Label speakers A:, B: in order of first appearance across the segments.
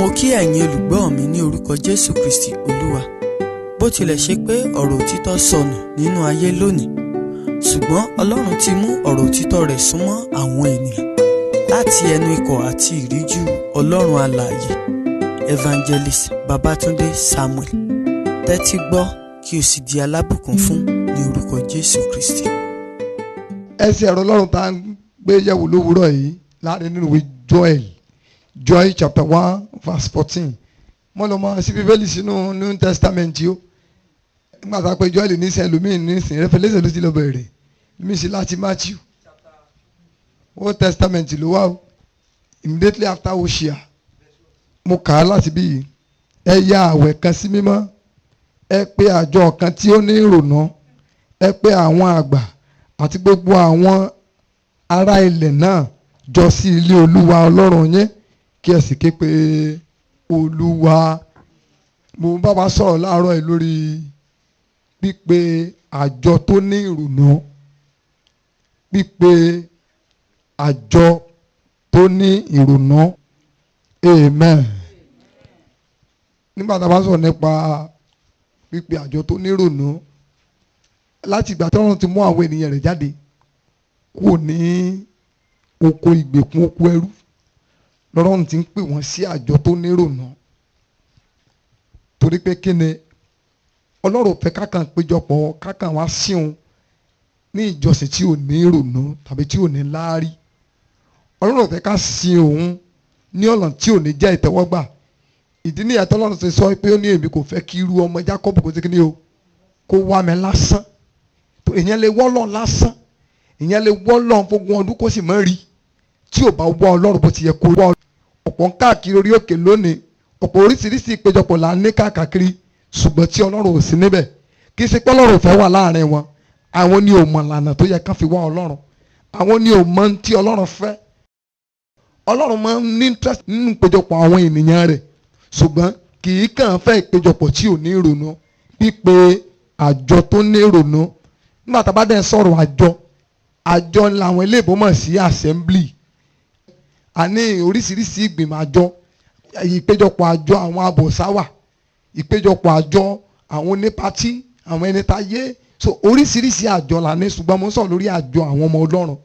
A: Mo kí ẹ̀yin olùgbọ́ mi ní orúkọ Jésù Kristi Olúwa. Bó tilẹ̀ ṣe pé ọ̀rọ̀ òtítọ́ sọnù nínú ayé lónìí, ṣùgbọ́n Ọlọ́run ti mú ọ̀rọ̀ òtítọ́ rẹ̀ súnmọ́ àwọn ènìyàn láti ẹnu ikọ̀ àti ìríjú Ọlọ́run alààyè Evangelist Babatunde Samuel. Tẹ́tí gbọ́ kí o sì di alábùkún fún ní orúkọ Jésù Kristi.
B: Ẹsẹ̀ ọ̀rọ̀ Ọlọ́run tá ń gbé yẹ̀wò lówùúrọ̀ yìí láàrin nínú ìwé Joel chapter 1 verse 14. Mo lọ mọ sí Bíbélì sínú New Testament yìí ó. Nígbà tá a pé Joel ní sẹ́ lómi ní sìn Revelation ló ti lọ bẹ̀rẹ̀. Lómi sí láti Matthew. Old Testament ló wá o. Immediately after Hosea. Mo kà á láti bí yìí. Ẹ ya àwẹ̀ kan sí mímọ́. Ẹ pè àjọ kan tí ó ní ìrònú. Ẹ pè àwọn àgbà àti gbogbo àwọn ará ilẹ̀ náà jọ sí ilé Olúwa Ọlọ́run yín kí ẹ sì ké pe Olúwa. Mo bá wa sọ̀rọ̀ láàárọ̀ yìí lórí pípe àjọ tó ní ìrònú, pípe àjọ tó ní ìrònú. Amen. Nígbà tá a bá sọ̀rọ̀ nípa pípe àjọ tó ní ìrònú, láti ìgbà tí Ọlọ́run ti mú àwọn ènìyàn rẹ̀ jáde kúrò ní oko ìgbèkùn, oko ẹrú, lọ́run ti ń pè wọ́n sí àjọ tó ní ìrònú. Torí pé kí ni Ọlọ́run fẹ́ kákan péjọpọ̀ kákan wá sí òun ní ìjọsìn tí ò ní ìrònú tàbí tí ò ní láárí. Ọlọ́run fẹ́ ká sin òun ní ọ̀nà tí ò ní jẹ́ ìtẹ́wọ́gbà. Ìdí nìyẹn tí Ọlọ́run ti sọ pé ó ní èmi kò fẹ́ kí irú ọmọ Jákọ́bù kó ṣe kí ni o kó wá mi lásán. Ìyẹn lè wọ́ Ọlọ́run lásán, ìyẹn lè wọ́ Ọlọ́run fógun ọdún kó sì mọ́ rí tí ò bá wọ́ Ọlọ́run bó ti yẹ kó wọ́. Ọ̀pọ̀ ń káàkiri orí òkè lónìí, ọ̀pọ̀ oríṣiríṣi ìpéjọpọ̀ là ń ní káàkiri, ṣùgbọ́n tí Ọlọ́run ò sí níbẹ̀. Kì í ṣe pé Ọlọ́run fẹ́ wà láàrin wọn, àwọn ni ò mọ̀ lànà tó yẹ ká fi wá Ọlọ́run, àwọn ni ò mọ̀ tí Ọlọ́run fẹ́. Ọlọ́run máa ń ní interest nínú ìpéjọpọ̀ àwọn ènìyàn rẹ̀, ṣùgbọ́n kì í kàn fẹ́ ìpéjọpọ̀ tí ò ní ìrònú, pípe àjọ tó ní ìrònú. Nígbà tá a bá dẹ̀ sọ̀rọ̀ àjọ làwọn eléèbó mọ̀ sí assembly. A ní oríṣiríṣi ìgbìmọ̀ àjọ, ìpéjọpọ̀ àjọ àwọn abọ̀sáwà, ìpéjọpọ̀ àjọ àwọn onípatí, àwọn ẹni táyé. So oríṣiríṣi àjọ là ní, ṣùgbọ́n mo ń sọ̀rọ̀ lórí àjọ àwọn ọmọ Ọlọ́run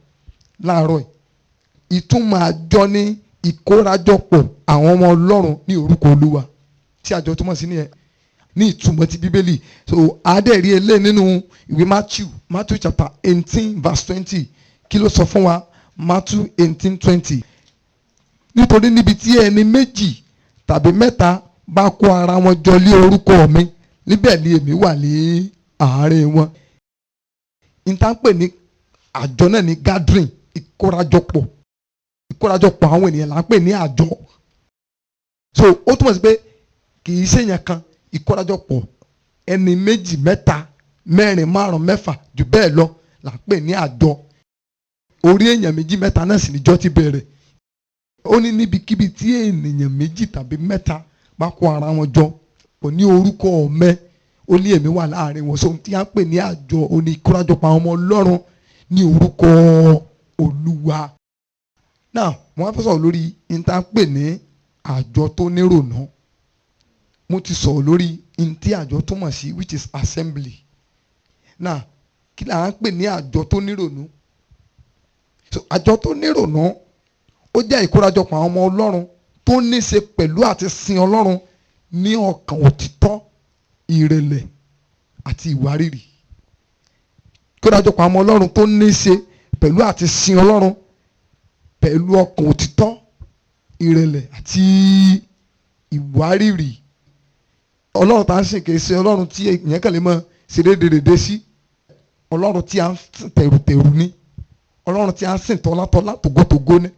B: láàárọ̀ yìí. Ìtumọ̀ àjọ ní ìkórajọpọ̀ àwọn ọmọ Ọlọ́run ní orúkọ Olúwa, tí àjọ túmọ̀ sí nìyẹn ní ìtumọ̀ ti Bíbélì. So àádẹ́rì eléyìí nínú ìwé Matthew chapter 18 verse 20. Kí ló sọ fún wa? Matthew 18:20. Nítorí níbi tí ẹni méjì tàbí mẹ́ta bá kó ara wọn jọ lé orúkọ mi, níbẹ̀ ni èmi wà ní àárín wọn. Ìtàn pè ní àjọ náà ní gathering, ìkórajọpọ̀ àwọn ènìyàn là ń pè ní àjọ. So ó túmọ̀ sí pé kì í ṣèyàn kan, ìkórajọpọ̀ ẹni méjì, mẹ́ta, mẹ́rin, márùn, mẹ́fà jù bẹ́ẹ̀ lọ là ń pè ní àjọ. Orí èèyàn méjì mẹ́ta náà sì níjọ́ ti bẹ̀rẹ̀. Ó ní níbikíbi tí ènìyàn méjì tàbí mẹ́ta bá kó ara wọn jọ pọ̀ ní orúkọ mi, ó ní èmi wà láàrin wọn. So tí a ń pè ní àjọ, ó ní ìkórajọpọ̀ àwọn ọmọ Ọlọ́run ní orúkọ Olúwa. Now wọ́n á fẹ́ sọ̀rọ̀ lórí ìta ń pè ní àjọ tó nírònú. Mo ti sọ̀rọ̀ lórí ìtí àjọ túmọ̀ sí, which is assembly. Now kí là ń pè ní àjọ tó nírònú? So àjọ tó nírònú ó jẹ́ ìkórajọpọ̀ àwọn ọmọ Ọlọ́run tó ní ṣe pẹ̀lú àti sin Ọlọ́run ní ọkàn òtítọ́, ìrẹ̀lẹ̀ àti ìwárìrì. Ìkórajọpọ̀ àwọn ọmọ Ọlọ́run tó ní ṣe pẹ̀lú àti sin Ọlọ́run pẹ̀lú ọkàn òtítọ́, ìrẹ̀lẹ̀ àti ìwárìrì. Ọlọ́run tá a ń sìn kì í ṣe Ọlọ́run tí èèyàn kàn lè mọ ṣe déédéé sí. Ọlọ́run tí a ń sìn tẹ̀rùtẹ̀rù ní. Ọlọ́run tí a ń sìn tọ́látọ́lá, tògótògó ní.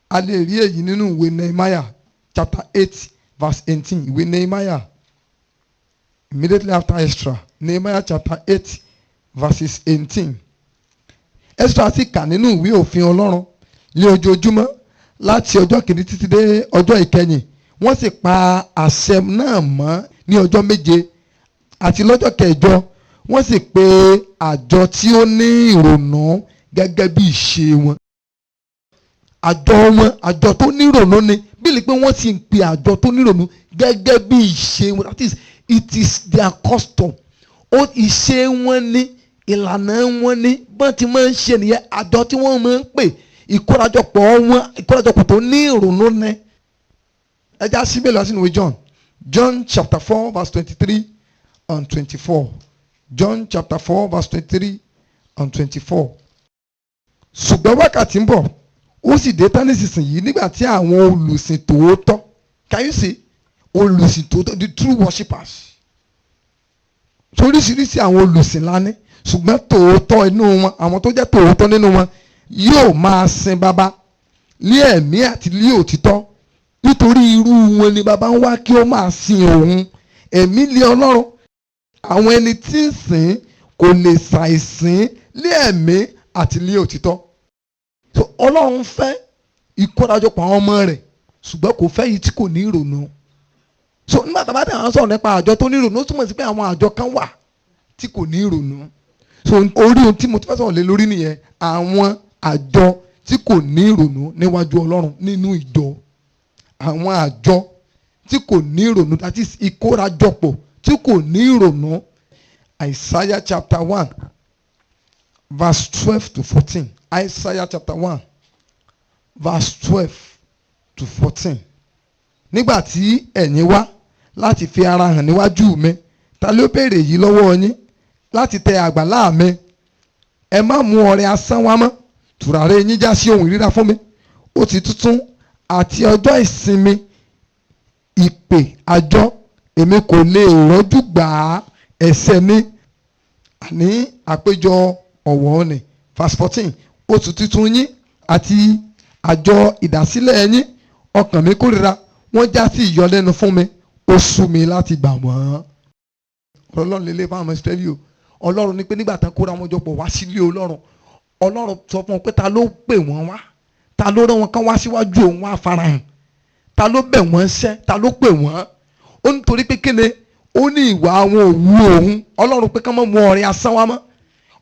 B: A lè rí èyí nínú ìwé Nehemiah chapter 8 verse 18. Ìwé Nehemiah immediately after Ezra. Nehemiah chapter 8 verses 18. Ezra sì kà nínú ìwé òfin Ọlọ́run ní ojoojúmọ́ láti ọjọ́ kìíní títí dé ọjọ́ ìkẹyìn. Wọ́n sì pa àṣẹ náà mọ́ ní ọjọ́ méje, àti lọ́jọ́ kẹjọ wọ́n sì pe àjọ tí ó ní ìrònú gẹ́gẹ́ bí ìṣe wọn. Àjọ wọn, àjọ tó ní ìrònú ni, bí fíìlì pé wọ́n ti ń pe àjọ tó nírònú gẹ́gẹ́ bí ìṣe wọn, that is it is their custom. Ó ìṣe wọn ní, ìlànà wọn ní, bọ́n ti máa ń ṣe nìyẹn. Àjọ tí wọ́n máa ń pè ìkórajọpọ̀ tó ní ìrònú ní. Ẹ já síbẹ̀ lọ sínú ìwé John chapter 4 verse 23 and 24. John chapter 4 verse 23 and 24. Ṣùgbọ́n wákàtí ń bọ̀, ó sì dé tán nísinsìnyí nígbà tí àwọn olùsìn tòótọ́, can you see, olùsìn tòótọ́, the true worshippers. Oríṣiríṣi àwọn olùsìn lání, ṣùgbọ́n tòótọ́ inú wọn, àwọn tó jẹ́ tòótọ́ nínú wọn yóò máa sin baba ní ẹ̀mí àti ní òtítọ́, nítorí irú wọn ni baba ń wá kí ó máa sin òun. Ẹ̀mí lé Ọlọ́run, àwọn ẹni tí ń sìn kò lè ṣàìsìn ní ẹ̀mí àti ní òtítọ́. So Ọlọ́run fẹ́ ìkórajọpọ̀ àwọn ọmọ rẹ̀, ṣùgbọ́n kò fẹ́ yìí tí kò ní ìrònú. So nígbà tá a bá tẹ̀ àwọn sọ̀rọ̀ nípa àjọ tó ní ìrònú, ó túmọ̀ sí pé àwọn àjọ kan wà tí kò ní ìrònú. So orí ohun tí mo ti fẹ́ sọ̀rọ̀ lé lórí nìyẹn, àwọn àjọ tí kò ní ìrònú níwájú Ọlọ́run nínú ìjọ. Àwọn àjọ tí kò ní ìrònú, that is ìkórajọpọ̀ tí kò ní ìrònú. Isaiah chapter 1 verse 12 to 14. Isaiah chapter 1 verse 12 to 14. Nígbà tí ẹ̀yin wá láti fi ara hàn níwájú mi, ta ló béèrè yìí lọ́wọ́ yín láti tẹ àgbàlá mi? Ẹ má mú ọrẹ asán wá mọ́, tùràrí yín já sí ohun ìríra fún mi. Ó ti tuntun àti ọjọ́ ìsinmi ìpè àjọ, èmi kò lè rọ́jú gbà á ẹ̀ṣẹ̀ mi. Àní àpéjọ ọ̀wọ̀ ni. Verse 14. Oṣù tuntun yín àti àjọ ìdásílẹ̀ yín, ọkàn mi kórìíra, wọ́n já sí ìyọlẹ́nu fún mi, ó sú mi láti gbà wọ́n. Ọlọ́run lè lè fún àwọn Ísírẹ́lì o. Ọlọ́run ní pé nígbà tán kóra wọn jọ pọ̀ wá sílé Ọlọ́run, Ọlọ́run sọ fún wọn pé ta ló pè wọ́n wá, ta ló rán wọn kán wá síwájú òun wá farahàn, ta ló bẹ̀ wọ́n ṣẹ́, ta ló pè wọ́n. Ó nítorí pé kéde, ó ní ìwà àwọn òwú òun. Ọlọ́run pé ká má mú ọrẹ asán wá mọ́.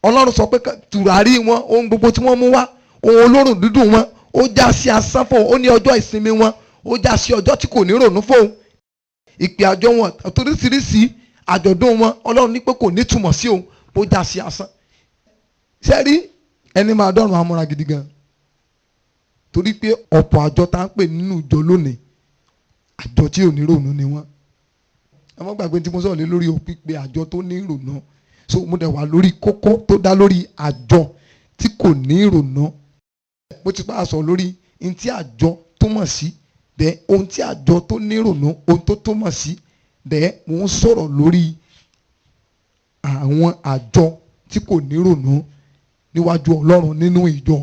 B: Ọlọ́run sọ pé tùràrí wọn, ohun gbogbo tí wọ́n mú wá, ohun olórùn dídùn wọn, ó já sí asán fún òun. Ó ní ọjọ́ ìsinmi wọn, ó já sí ọjọ́ tí kò ní rònú fún òun. Ìpè àjọ wọn, oríṣiríṣi àjọ̀dún wọn, Ọlọ́run ní pé kò ní túmọ̀ sí òun, ó já sí asán. Sẹ́rí ẹni máa dọ́rùn amúra gidi gan, torí pé ọ̀pọ̀ àjọ tá ń pè nínú ìjọ lónìí, àjọ tí ò ní rònú ni wọ́n. Ẹ má gbàgbé tí mo sọ̀rọ̀ lé lórí pípé àjọ tó ní ìrònú. So mo dẹ̀ wà lórí kókó tó dá lórí àjọ tí kò ní ìrònú. Mo ti bá a sọ lórí ohun tí àjọ túmọ̀ sí, dẹ̀ ohun tí àjọ tó ní ìrònú, ohun tó túmọ̀ sí, dẹ̀ mo ń sọ̀rọ̀ lórí àwọn àjọ tí kò ní ìrònú níwájú Ọlọ́run nínú ìjọ.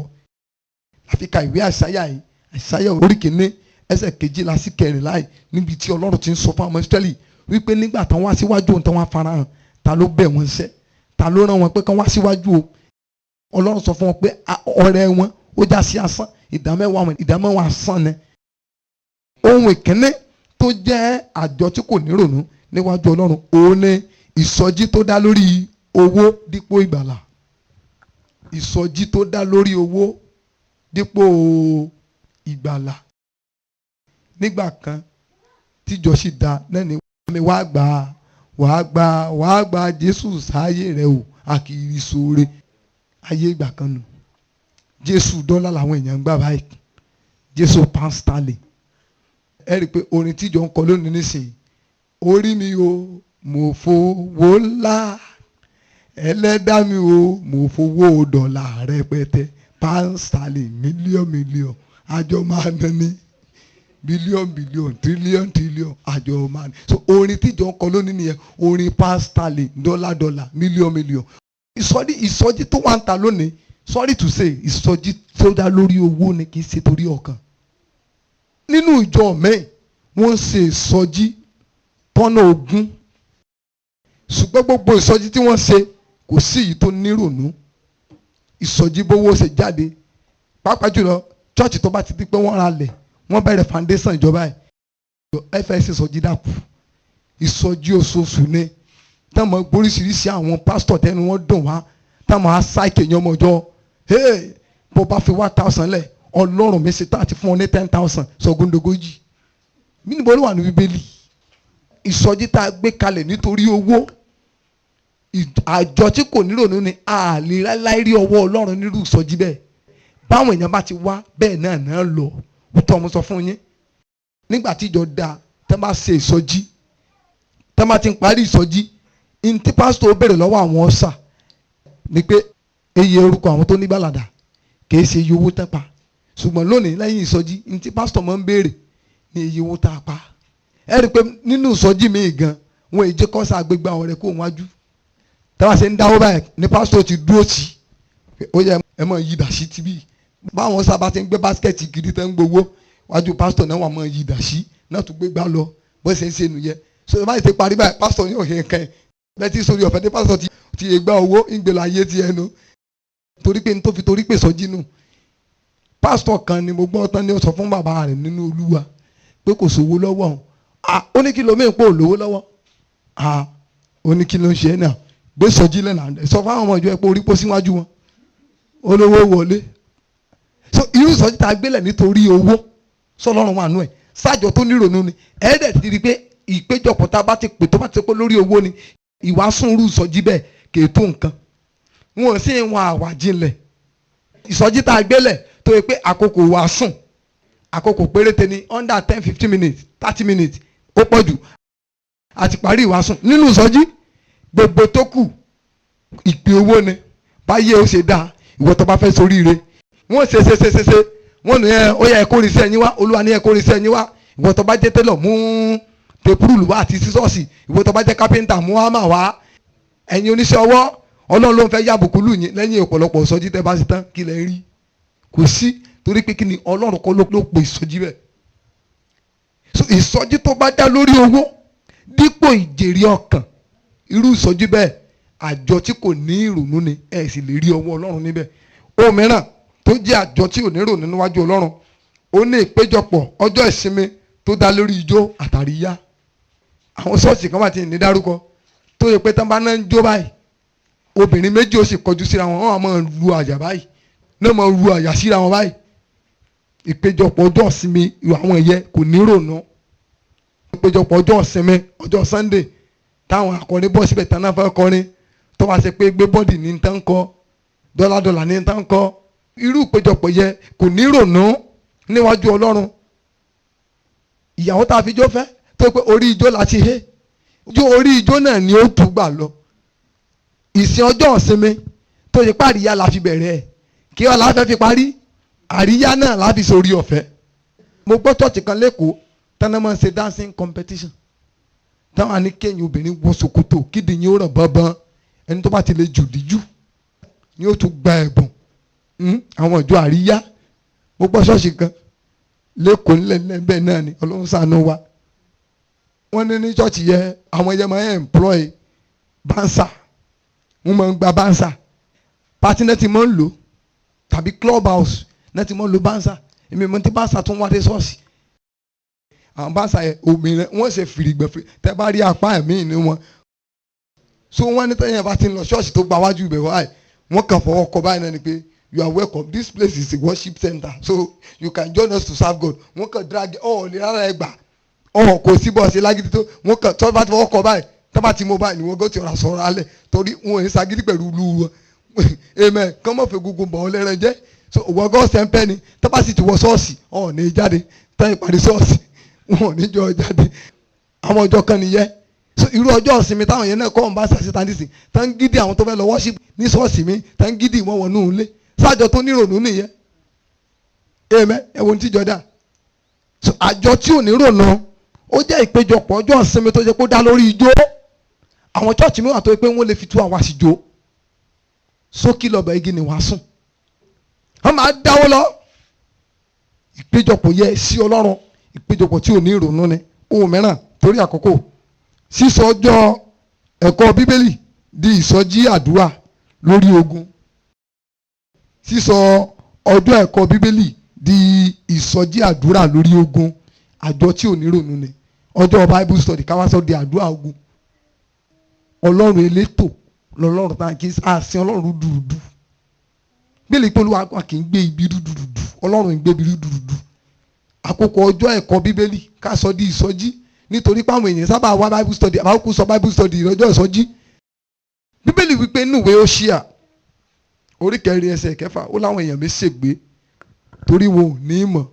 B: Àfi ka ìwé Àìsáyà yìí, Àìsáyà orí kìíní ẹsẹ̀ 12 sí 14 níbi tí Ọlọ́run ti ń sọ fún àwọn Ísírẹ́lì wípé nígbà tán wá síwájú òun tán wá farahàn, ta ló bẹ̀ wọ́n ṣẹ́, ta ló rán wọn pé kán wá síwájú o. Ọlọ́run sọ fún wọn pé ọrẹ wọn ó já sí asán, ìdámẹ́wàá asán ni. Ohun ìkíní tó jẹ́ àjọ tí kò ní ìrònú níwájú Ọlọ́run, òun ni ìsọjí tó dá lórí owó dípò ìgbàlà. Ìsọjí tó dá lórí owó dípò ìgbàlà. Nígbà kan tíjọ sì dá lẹ́ni mi wàá gba Jésù sáyé rẹ o, àkìrí sóore. Ayé ìgbà kan nù. Jésù dọ́là làwọn èèyàn ń gbà báyìí, Jésù pound sterling. Ẹ rí i pé orin tíjọ ń kọ lónìí nísìnyí, orí mi o mo fowó ńlá, ẹlẹ́dàá mi o mo fowó dọ́là rẹpẹtẹ, pound sterling mílíọ̀nù àjọ máa ń ní bílíọ̀nù tírílíọ̀nù àjọ máa ní. So orin tíjọ ń kọ lónìí nìyẹn, orin pound sterling dọ́là mílíọ̀nù. Ìsọjí tó wà ń ta lónìí, sorry to say, ìsọjí tó dá lórí owó ni, kì í ṣe torí ọkàn. Nínú ìjọ mẹ́rin wọ́n ń ṣe ìsọjí tọ́nà ogún, ṣùgbọ́n gbogbo ìsọjí tí wọ́n ṣe kò sí èyí tó nírònú. Ìsọjí bówó ṣe jáde, pàápàá jùlọ chọ́ọ̀chì tó bá ti di pé wọ́n ra lẹ̀, wọ́n bẹ̀rẹ̀ foundation ìjọba ẹ̀, ẹ fẹ́ ṣe ìsọjí dàpọ̀. Ìsọjí oṣooṣù ni, táwọn oríṣiríṣi àwọn pásítọ̀ tẹnu wọn dùn wá, táwọn aṣáìkè yan ọmọ ọjọ́, bó bá fi 1,000 lẹ̀, Ọlọ́run mi ṣe tá àti fún ọ ní 10,000 sọgúndogójì. mí níbo ló wà ní bíbélì? Ìsọjí tá a gbé kalẹ̀ nítorí owó, àjọ tí kò nírònú ni a lè láíláí rí ọwọ́ Ọlọ́run nírú ìsọjí bẹ́ẹ̀. Báwọn èèyàn bá ti wá bẹ́ẹ̀ náà lọ. Òótọ́ mo sọ fún yín, nígbà tí ìjọ da tẹ́ bá ṣe ìsọjí, tẹ́ bá ti ń parí ìsọjí, ní tí pásítọ̀ ó béèrè lọ́wọ́ àwọn ọ̀sà ni pé iye orúkọ àwọn tó ní gbàlàdà kì í ṣe iye owó tán pa. Ṣùgbọ́n lónìí lẹ́yìn ìsọjí, ní tí pásítọ̀ máa ń béèrè ní iye owó tá a pa. Ẹ rí i pé nínú ìsọjí mi gan, wọn èjì kọ́sà gbégbá ọ̀rẹ́ kó wájú. Táwa ṣe ń dáwọ́ báyìí ní pásítọ̀ ti dúró tì í. Ó yẹ ẹ mọ̀ yí dàsí tibí. Báwọn sábà ti ń gbé báskẹ̀tì gidi tẹ́ ń gbowó, wájú pásítọ̀ náà wà mọ̀ yí dàsí náà tún gbégbá lọ bó ṣe ń ṣe nìyẹn. So báyìí ti parí báyìí pásítọ̀ yóò ṣe nǹkan ẹ̀. Bẹ́ẹ̀ tí sórí ọ̀fẹ́ tí pásítọ̀ ti gbá owó ń gbé lọ ayé ti ẹnu. Torí pé n tó fi torí pé sọjí nù. Pásítọ̀ kan ni mo gbọ́ tán ni ó sọ fún bàbá rẹ̀ nínú Olúwa pé kò sówó lọ́wọ́ òun. Ó ní kí ló mí pò lówó lọ́wọ́. Ó ní kí ló ń ṣe é náà. Gbé sọjí lẹ́nà sọ fún àwọn ọmọ ìjọ ẹ̀ pé orí pọ́ síwájú wọn. Olówó wọlé. So irú ìsọjí tá a gbélẹ̀ nítorí owó sọlọ́run wà nú ẹ̀. Sájọ tó nírònú ni. Ẹ̀ẹ́dẹ̀ ti rí pé ìpéjọpọ̀ tá a bá ti pè tó bá ti pé lórí owó ni ìwàásù irú ìsọjí bẹ́ẹ̀ kì í tó nǹkan. Wọn ò sí wọn àwàjinlẹ̀. Ìsọjí tá a gbélẹ̀ tó yẹ pé àkókò wàásù àkókò péréte ni under 10-15 minutes 30 minutes ó pọ̀ jù àti parí ìwàásù. Nínú ìsọjí gbogbo tó kù ìpè owó ni báyé ó ṣe dáa ìwọ tó bá fẹ́ soríire. Wọ́n ṣe wọ́n ní ó yẹ kó rí sí ẹ̀yin wá, Olúwa ní ẹ kó rí sí ẹ̀yin wá. Ìwọ tó bá jẹ́ télọ̀ mú tepurulu wá àti sísọ́ọ̀sì, ìwọ tó bá jẹ́ kápẹ́ńtà mú hámà wá. Ẹ̀yin oníṣẹ́ ọwọ́ Ọlọ́run ló ń fẹ́ yàbùkú lù yín lẹ́yìn ọ̀pọ̀lọpọ̀ ìsọjí tẹ́ bá ṣe tán kí lẹ rí? Kò sí, torí pé kí ni Ọlọ́run kọ́ ló pè ìsọjí bẹ́ẹ̀. So ìsọjí tó bá dá lórí owó dípò ìjèrè ọkàn, irú ìsọjí bẹ́ẹ̀ àjọ tí kò ní ìrònú ni ẹ sì lè rí ọwọ́ Ọlọ́run níbẹ̀. Ohun mìíràn tó jẹ́ àjọ tí ò ní ìrònú níwájú Ọlọ́run, ó ní ìpéjọpọ̀ ọjọ́ ìsinmi tó dá lórí ijó àtàríyá. Àwọn ṣọ́ọ̀ṣì kan wà tí ní dárúkọ tó yẹ pé tán bá náà ń jó báyìí, obìnrin méjì ó sì kọjú síra wọn, wọ́n á máa lu àyà báyìí, náà máa lu àyà síra wọn báyìí. Ìpéjọpọ̀ ọjọ́ ìsinmi àwọn ẹ̀yẹ kò ní ìrònú. Ìpéjọpọ̀ ọjọ́ ìsinmi ọjọ́ Sunday táwọn akọrin bọ́ síbẹ̀ tán náà fẹ́ kọrin tó wá ṣe pé gbé bọ́dì ní tán kọ́ dọ́là ní tán kọ́. Irú ìpéjọpọ̀ yẹ kò ní ìrònú níwájú Ọlọ́run. Ìyàwó tá a fi jó fẹ́ tó pé orí ijó la ti hé, orí ijó náà ni ó tún gbà lọ. Ìsìn ọjọ́ ìsinmi tó yẹ pé àríyá la fi bẹ̀rẹ̀ ẹ̀ kí ọ̀la fẹ́ fi parí, àríyá náà la fi sórí ọ̀fẹ́. Mo gbọ́ church kan lẹ́kọ̀ọ́ tánà máa ń ṣe dancing competition táwọn ní kéyìn obìnrin wọ ṣòkòtò kídìí yín ó ràn bọ́bọ́n, ẹni tó bá ti lè jù díjú ni ó tún gba ẹ̀bùn. Àwọn ìjọ àríyá mo gbọ́ ṣọ́ọ̀ṣì kan lẹ́kọ̀ọ́ ńlẹ̀ bẹ́ẹ̀ náà ni Ọlọ́run ṣàánú wa. Wọ́n ní church yẹ àwọn ẹyẹ máa ń employ bouncer, wọ́n máa ń gba bouncer. Party náà ti máa ń lò tàbí club house náà ti máa ń lo bouncer. Èmi mo ti bouncer tún wá dé ṣọ́ọ̀ṣì. Àwọn bouncer yẹ òmìnira wọ́n ṣe fìrìgbẹ̀fì tẹ́ bá rí apá ẹ̀mí ní wọn. So wọ́n ní tẹ́yìn bá ti ń lọ ṣọ́ọ̀ṣì tó gba wájú ibẹ̀ wáyé wọ́n kàn fọwọ́ kọ báyìí náà ni pé you are welcome, this place is a worship center so you can join us to serve God. Wọ́n kàn drag lè rárá ẹ gbà kò sí bọ́ọ̀sì lágídí tó wọ́n kàn tó bá ti fọwọ́ kọ báyìí tó bá ti mú báyìí ni wọ́n gò tí ọ̀rọ̀ sọ̀rọ̀ alẹ̀ torí wọn ò ń sagídí pẹ̀lú ìlú wọn. Amen. Kán mọ̀ fẹ́ gbogbo bọ̀ ọ́ lẹ́rẹ̀ jẹ́ so wọ́n gọ́ sẹ́ńpẹ́ ni tó bá sì ti wọ ṣọ́ọ̀ṣì ní jáde tó ìpàdé ṣọ́ọ̀ṣì wọn ò ní jọ jáde. Àwọn ọjọ́ kan nìyẹn. So irú ọjọ́ ìsinmi táwọn yẹn náà kọ́ ọ̀n bá ṣàṣetánìsì tán gidi àwọn tó fẹ́ lọ worship ní ṣọ́ọ̀ṣì mi tán gidi wọn wọnú ilé sájọ tó nírònú nìyẹn. Amen. Ẹ̀wọ̀n tí jọ dá. So àjọ tí ò ní rònú ó jẹ́ ìpéjọpọ̀ ọjọ́ ìsinmi tó jẹ́ kó dá lórí ijó. Àwọn chọ́ọ̀chì mi wà tó yẹ pé wọ́n lè fi tú àwa sí jó. Sókí lọ́bẹ̀ igi ni wàá sùn. Wọ́n máa dáwọ́ lọ. Ìpéjọpọ̀ yẹ sí Ọlọ́run. Ìpéjọpọ̀ tí ò ní ìrònú ni. Ohun mìíràn torí àkókò. Sísọ ọjọ́ ẹ̀kọ́ Bíbélì di ìsọjí àdúrà lórí ogun. Sísọ ọjọ́ ẹ̀kọ́ Bíbélì di ìsọjí àdúrà lórí ogun. Àjọ tí ò ní ìrònú ni. Ọjọ́ Bible study káwá sọ di àdúrà ogun. Ọlọ́run elétò lọ́lọ́run tá kí àsìn Ọlọ́run dúdú. Bíbélì pé Olúwa kì í gbé ibi dúdú. Ọlọ́run ń gbé ibi dúdú. àkókò ọjọ́ ẹ̀kọ́ bíbélì ká sọ di ìsọjí nítorí pé àwọn èèyàn sábà wá bible study àbá kú sọ bible study lọ́jọ́ ìsọjí. bíbélì wípé inú ìwé Hóṣíà orí 4:6 ó láwọn èèyàn mi ṣègbé torí wọn ò ní ìmọ̀.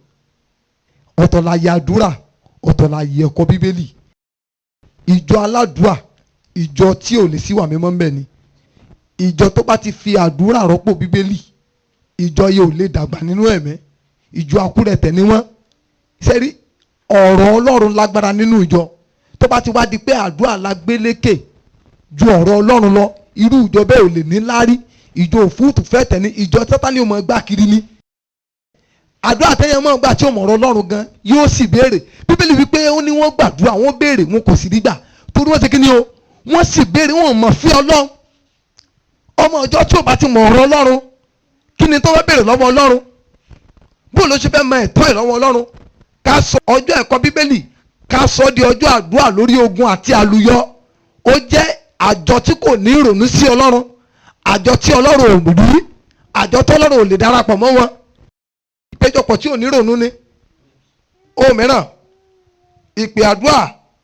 B: ọ̀tọ̀ láyé àdúrà ọ̀tọ̀ láyé ẹ̀kọ́ bíbélì. ìjọ aládùúà ìjọ tí ò lè síwà mímọ́ ń bẹ ni. ìjọ tó bá ti fi àdúrà rọ́pò bíbélì ìjọ yìí ò lè dàgbà nínú ẹ̀mí. ìjọ akúrẹ̀tẹ̀ ni wọ́n. sẹ́rí ọ̀rọ̀ Ọlọ́run lágbára nínú ìjọ tó bá ti wá di pé àdúrà la gbé lékè ju ọ̀rọ̀ Ọlọ́run lọ irú ìjọ bẹ́ẹ̀ ò lè ní lárí. ìjọ òfúùtù fẹ́tẹ̀ ní ìjọ Sátánì ò mọ̀ gbà kiri ni. àdúrà tẹ́yẹ mọ́ gbà tí ò mọ̀ ọ̀rọ̀ Ọlọ́run gan yóò sì béèrè. bíbélì wípé ó ní wọ́n gbàdúrà wọ́n béèrè wọn kò sì rí gbà torí wọ́n ṣe kí ni o wọ́n sì béèrè wọn mọ̀ fí Ọlọ́run. ọmọ ọjọ́ tí ò bá ti mọ̀ ọ̀rọ̀ Ọlọ́run kí ni tó fẹ́ béèrè lọ́wọ́ Ọlọ́run bó ló ṣe fẹ́ mọ ẹ̀tọ́ ẹ̀ lọ́wọ́ Ọlọ́run. ká sọ ọjọ́ ẹ̀kọ́ bíbélì ká sọ di ọjọ́ àdúrà lórí ogun àti àlùyọ. ó jẹ́ àjọ tí kò ní ìrònú sí Ọlọ́run, àjọ tí Ọlọ́run ò rí, àjọ tí Ọlọ́run ò lè darapọ̀ mọ́ wọn. ìpéjọpọ̀ tí ò ní ìrònú ni. ohun mìíràn ìpè àdúrà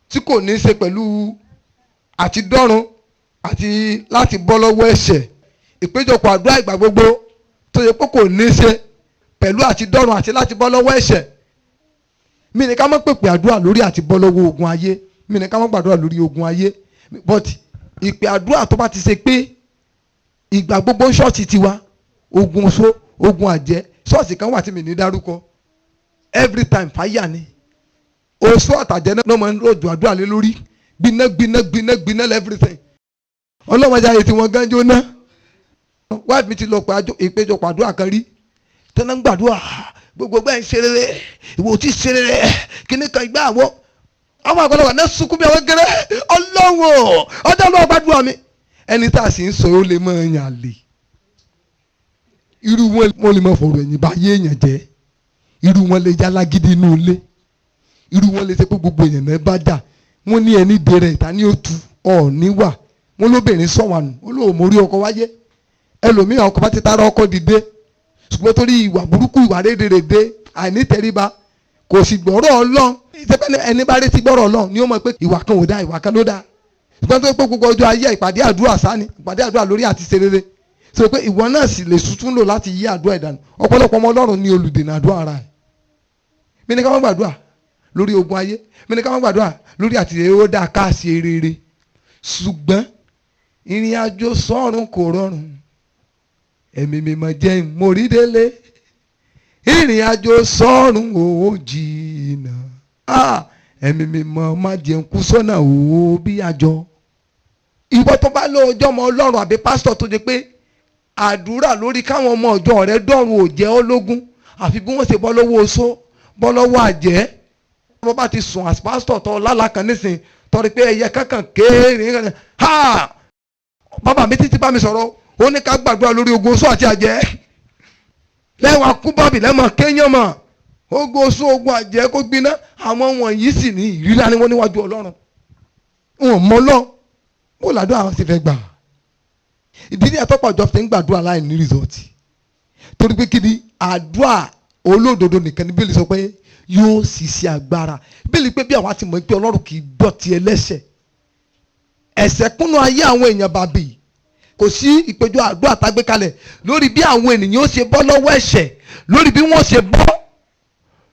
B: tí kò ní í ṣe pẹ̀lú àti dọ́run àti láti bọ́ lọ́wọ́ ẹ̀ṣẹ̀. ìpéjọpọ̀ àdúrà ìgbà gbogbo tó yẹ pé kò ní í ṣe pẹ̀lú àti dọ́run àti láti bọ́ lọ́wọ́ ẹ̀ṣẹ̀. mi ní ká má pèpè àdúrà lórí àti bọ́ lọ́wọ́ ogun ayé, mi ní ká má gbàdúrà lórí ogun ayé, but ìpè àdúrà tó bá ti ṣe pé ìgbà gbogbo ṣọ́ọ̀ṣì tiwa ogun oṣó ogun àjẹ́ ṣọ́ọ̀ṣì kan wà tí mi ní dárúkọ every time fàyà ni oṣó àtàjẹ́ náà máa ń rọ̀jò àdúrà lé lórí gbiná everything. ọlọ́mọdé ayé tí wọ́n gán jóná. wáìfì mi ti lọ pé ìpéjọpọ̀ àdúrà kan rí tẹ́lẹ̀ ń gbàdúrà gbogbo bẹ́ẹ̀ ń ṣe rere ìwò tí ṣe rere kíní kan ìgbà àwọn àgbàlagbà náà sunkún bí àwọn gẹ́rẹ́ Ọlọ́run ọjọ́ Ọlọ́run gbàdúrà mi. ẹni tá a sì ń sọ ó lè máa yàn lè irú wọn lè máa fọ̀rọ̀ ẹ̀yìn bá yé èèyàn jẹ́, irú wọn lè yálà gidi inú ilé, irú wọn lè ṣe pé gbogbo èèyàn náà bá dà wọ́n ní ẹni dèrè ìta ní òtù ọ̀ọ́ni wà wọ́n lóbìnrin sọ̀wọ́nù ó lóò mórí ọkọ wáyé ẹlòmíràn ọkọ bá ti tara ọkọ dìde ṣùgbọ́n torí ìwà burúkú ìwà rédèrèdè àìnítẹríba kò sì gbọ́rọ̀ Ọlọ́run. ìṣẹ́pẹ́ ẹni bá rí ti gbọ́rọ̀ Ọlọ́run ni ó mọ̀ pé ìwà kan ò dáa ìwà kan ló dáa. ṣùgbọ́n tó pé gbogbo ọjọ́ ayé ìpàdé àdúrà sáni ìpàdé àdúrà lórí àti ṣe rere sọ pé ìwọ náà sì lè tún lò láti yí àdúrà ìdànù. ọ̀pọ̀lọpọ̀ ọmọ Ọlọ́run ní olùdènà àdúrà ara ẹ̀. mi ní ká má gbàdúrà lórí ogun ayé, mi ní ká má gbàdúrà lórí àti ó dáa ká ṣe rere. ṣùgbọ́n ìrìn àjò sọ́run kò rọrùn ẹ̀mí mímọ́ jẹ́ ìmórídélé ìrìn àjò sọ́run ò jìnnà ẹ̀mí mímọ́ má jẹun kú sọ́nà ò bí àjọ. ìwọ tó bá lọ ọjọ́ ọmọ Ọlọ́run àbí pásítọ̀ tó di pé àdúrà lórí káwọn ọmọ ọjọ́ rẹ dọ́run ò jẹ́ ọ́ lógún àfi bí wọ́n ṣe bọ́ lọ́wọ́ oṣó bọ́ lọ́wọ́ àjẹ́. wọ́n bá ti sùn àti pásítọ̀ tó lálàá kan nísìn torí pé ẹyẹ kankan kéèrè bàbá mi títí bá mi sọ̀rọ̀ ó ní ká gbàdúrà lórí ogun oṣó àti àjẹ́ lẹ́wọ̀n akúbọ̀bì lẹ́mọ̀ kéèyàn mọ̀ ogun oṣó ogun àjẹ́ kó gbiná àwọn wọ̀nyí sì ní ìrírí ni wọ́n níwájú Ọlọ́run wọn mọ́ lọ bó làdúrà àwọn sì fẹ́ gbà. ìdí ní àtọ́pọ̀ ìjọ fi ń gbàdúrà láì ní rìsọ́ọ̀tì torí pé kí ni àdúrà olódodo nìkan ní Bíbélì sọ pé yóò sì ṣe agbára. Bíbélì pé bí àwọn àti mọ̀ pé Ọlọ́run kì í gbọ́ ti ẹlẹ́ṣẹ̀ ẹ̀ṣẹ̀ kúnnú ayé àwọn èèyàn bàbí kò sí ìpéjọ àdúrà tágbé kalẹ̀ lórí bí àwọn ènìyàn ó ṣe bọ́ lọ́wọ́ ẹ̀ṣẹ̀ lórí bí wọ́n ṣe bọ́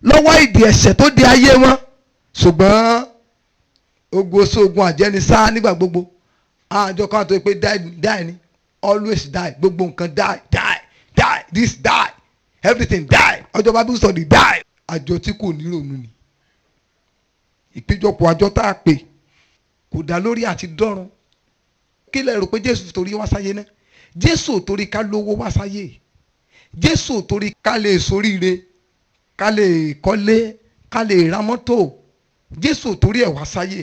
B: lọ́wọ́ ìdí ẹ̀ṣẹ̀ tó di ayé wọn. ṣùgbọ́n ogun oṣó ogun àjẹni sá nígbà gbogbo àjọ kan tó pé die ni always die gbogbo nǹkan die this die everything die ọjọ́ Bible study die. àjọ tí kò ní ronú ni ìpéjọpọ̀ àjọ tá a pè kò dá lórí àti dọ́run. kí lẹ rò pé Jésù torí wá sáyé náà? Jésù torí ká lówó wá sáyé, Jésù torí ká lè ṣoríire, ká lè kọ́lé, ká lè ra mọ́tò. Jésù torí ẹ̀ wá sáyé,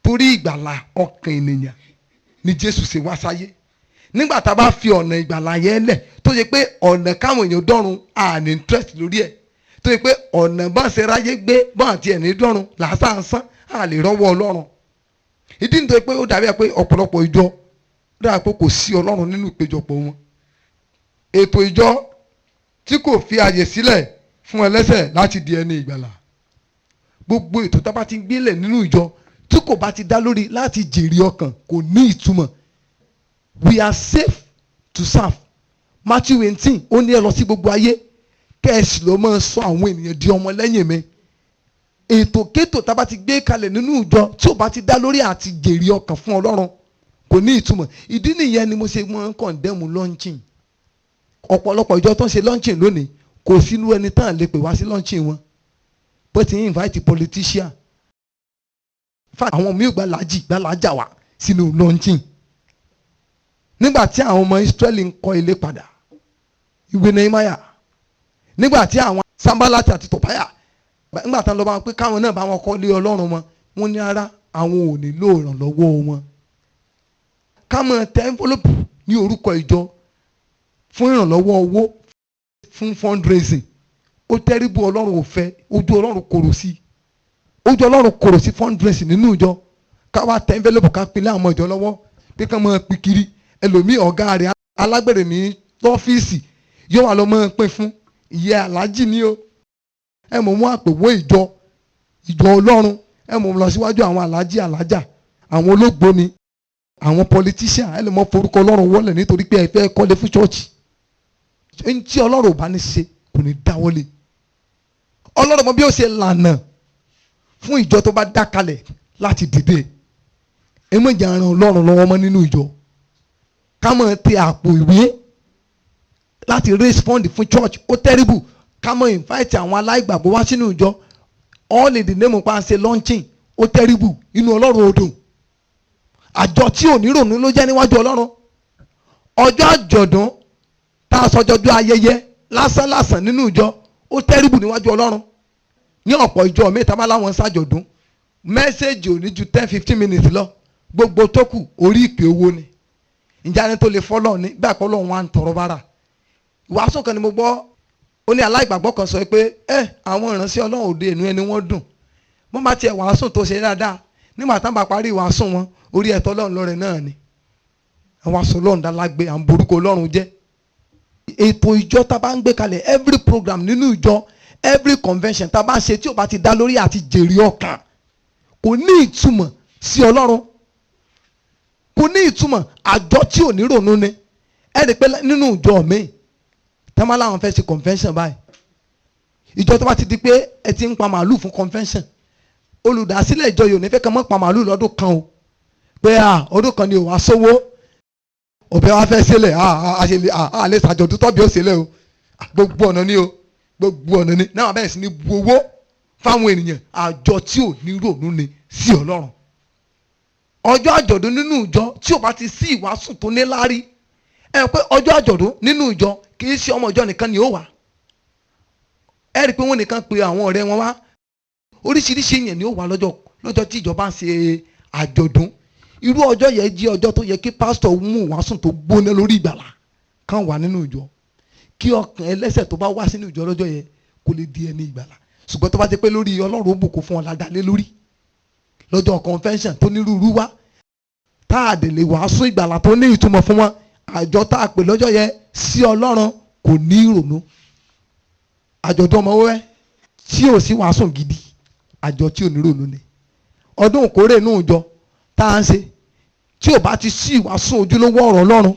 B: torí ìgbàlà ọkàn ènìyàn ni Jésù ṣe wá sáyé. nígbà tá a bá fi ọ̀nà ìgbàlà yẹn lẹ̀ tó yẹ pé ọ̀nà káwọn èèyàn dọ́run à ní interest lórí ẹ̀ tó yẹ pé ọ̀nà bá ṣe ráyé gbé bá àti ẹ̀ ní dọ́run làásán à lè rọ́wọ́ Ọlọ́run. ìdí nítorí pé ó dàbí pé ọ̀pọ̀lọpọ̀ ìjọ dára pé kò sí Ọlọ́run nínú ìpéjọpọ̀ wọn. ètò ìjọ tí kò fi àyè sílẹ̀ fún ẹlẹ́ṣẹ̀ láti di ẹni ìgbàlà. Gbogbo ètò tá a bá ti gbélẹ̀ nínú ìjọ tí kò bá ti dá lórí láti jèrè ọkàn kò ní ìtumọ̀. We are safe to serve. Matthew 18 ó ní ẹ lọ sí gbogbo ayé kẹ́ẹ̀sì ló máa sọ àwọn ènìyàn di ọmọ lẹ́yìn mi. Ètò kétò tá a bá ti gbé kalẹ̀ nínú ìjọ tí ò bá ti dá lórí àti jèrè ọkàn fún Ọlọ́run kò ní ìtumọ̀. Ìdí nìyẹn ni mo ṣe máa ń kọ̀ndẹ́mù launching. Ọ̀pọ̀lọpọ̀ ìjọ tó ń ṣe launching lónìí kò sínú ẹni tán lè pè wá sí launching wọn. Bó ti invite politician. Àwọn míì gbàlájà wá sínú launching. Nígbà tí àwọn ọmọ Israẹli ń kọ́ ilé padà, ìwé Nehemiah, nígbà tí àwọn Sanbalati àti Tòbáyà, nígbà tí wọ́n lọ bá wọn pé káwọn náà bá wọn kọ́ ilé Ọlọ́run wọn, wọ́n ní ara àwọn ò nílò ìrànlọ́wọ́ wọn. Ká máa tẹ envelope ní orúkọ ìjọ fún ìrànlọ́wọ́ owó fún fundraising. Ó tẹ́rìbù Ọlọ́run ò fẹ́, ojú Ọlọ́run kòrò sí. Ojú Ọlọ́run kòrò sí fundraising nínú ìjọ. Ká wá tẹ envelope ká pinlẹ̀ àwọn ìjọ lọ́wọ́ pé ká máa pín kiri. Ẹlòmíì ọ̀gá rẹ̀ alágbèrè ní lọ́fíìsì yóò wà lọ máa pín fún ìyẹ́ aláàjì ní o. Ẹ mọ̀ mú àpèwọ́ ìjọ Ọlọ́run, ẹ mọ̀ lọ síwájú àwọn aláàjì alájà, àwọn olóògbóni, àwọn politician, ẹ lè mọ forúkọ Ọlọ́run wọlé nítorí pé ẹ fẹ́ kọ́lé fún ṣọ́ọ̀ṣì. Ẹni tí Ọlọ́run ò bá ní ṣe kò ní dáwọ́lé. Ọlọ́run mọ bí ó ṣe lànà fún ìjọ tó bá dá kalẹ̀ láti dìde. Ẹ mọ̀ ìjà ran Ọlọ́run lọ́wọ́ mọ́ nínú ìjọ. Ká mọ̀ tẹ àpò ìwé láti raise fund fún church ó terrible. Ká mọ̀ invite àwọn aláìgbàgbọ́ wá sínú ìjọ all in the name of pa ṣe launching ó terrible. Inú Ọlọ́run ò dùn. Àjọ tí ò ní rònú ló jẹ́ níwájú Ọlọ́run. Ọjọ́ àjọ̀dún tá a sọjọ́jọ́ ayẹyẹ lásán nínú ìjọ ó terrible níwájú Ọlọ́run. Ní ọ̀pọ̀ ìjọ mi tá bá láwọn ṣàjọ̀dún mẹ́sẹ̀gì ò ní ju 10-15 minutes lọ, gbogbo tó kù orí ìpè owó ni. Ǹjẹ́ ẹni tó lè fọ́lọ́ ní gbà pé Ọlọ́run wa ń tọrọ bára. Ìwàásù kan ni mo gbọ́, ó ní aláìgbàgbọ́ kan sọ pé àwọn ìránṣẹ́ Ọlọ́run òde ẹnu ẹni wọ́n dùn. Wọ́n bá tiẹ̀ wàásù tó ṣe dáadáa nígbà táwọn bá parí ìwàásù wọn orí ẹ̀tọ́ Ọlọ́run lọ́rẹ̀ náà ni. Àwọn aṣọ Ọlọ́run dálágbé à ń borúkọ Ọlọ́run jẹ́. Ètò ìjọ tá a bá ń gbé kalẹ̀ every program nínú ìjọ every convention tá a bá ń ṣe tí ò bá ti dá lórí àti jèrè ọkàn kò ní ìtumọ̀ sí Ọlọ́run. Kò ní ìtumọ̀. Àjọ tí ò ní rònú ni. Ẹ rí i pé nínú ìjọ mi tẹ́lẹ̀ láwọn fẹ́ ṣe convention báyìí. Ìjọ tó bá ti di pé ẹ ti ń pa màálù fún convention, olùdásílẹ̀ ìjọ yìí ò ní fẹ́ kẹ́ mọ́ pa màálù lọ́dún kan o. Pé ọdún kan ni ò wá sówó ọ̀bẹ wa fẹ́ sílẹ̀ àlẹ́ ṣàjọ̀dún tọ́bi ó sílẹ̀ o. Gbogbo ọ̀nà ni o, gbogbo ọ̀nà ni. Náà bẹ́ẹ̀ sì ni bu owó fáwọn ènìyàn. Àjọ tí ò ní rònú ni sí Ọlọ́run. Ọjọ́ àjọ̀dún nínú ìjọ tí ò bá ti sí ìwàásù tó ní láárí, ẹ pé ọjọ́ àjọ̀dún nínú ìjọ kì í ṣe ọmọ ìjọ nìkan ni ó wà. Ẹ rí i pé wọ́n nìkan pe àwọn ọ̀rẹ́ wọn wá. Oríṣiríṣi èèyàn ni ó wà lọ́jọ́ tí ìjọba ń ṣe àjọ̀dún. Irú ọjọ́ yẹn jẹ́ ọjọ́ tó yẹ kí pásítọ̀ mú ìwàásù tó gbóná lórí ìgbàlà kan wà nínú ìjọ. Kí ọkàn ẹlẹ́ṣẹ̀ tó bá wá sínú ìjọ lọ́jọ́ yẹn kó lè di ẹni ìgbàlà. Ṣùgbọ́n tó bá ti pé lórí Ọlọ́run ó bùkún fún ọ ládàlé lórí. Lọ́jọ́ convention tó nírúurú wá tá a dẹ̀ lè wàásù ìgbàlà tó ní ìtumọ̀ fún wọn. Àjọ tá a pè lọ́jọ́ yẹn sí Ọlọ́run kò ní ìrònú. Àjọ̀dún ọmọ wẹ́wẹ́ tí ò sí wàásù gidi, àjọ tí ò ní ìrònú ni. Ọdún ìkórè inú ìjọ tá a ń ṣe tí ò bá ti sí ìwàásù ojúlówó ọ̀rọ̀ Ọlọ́run,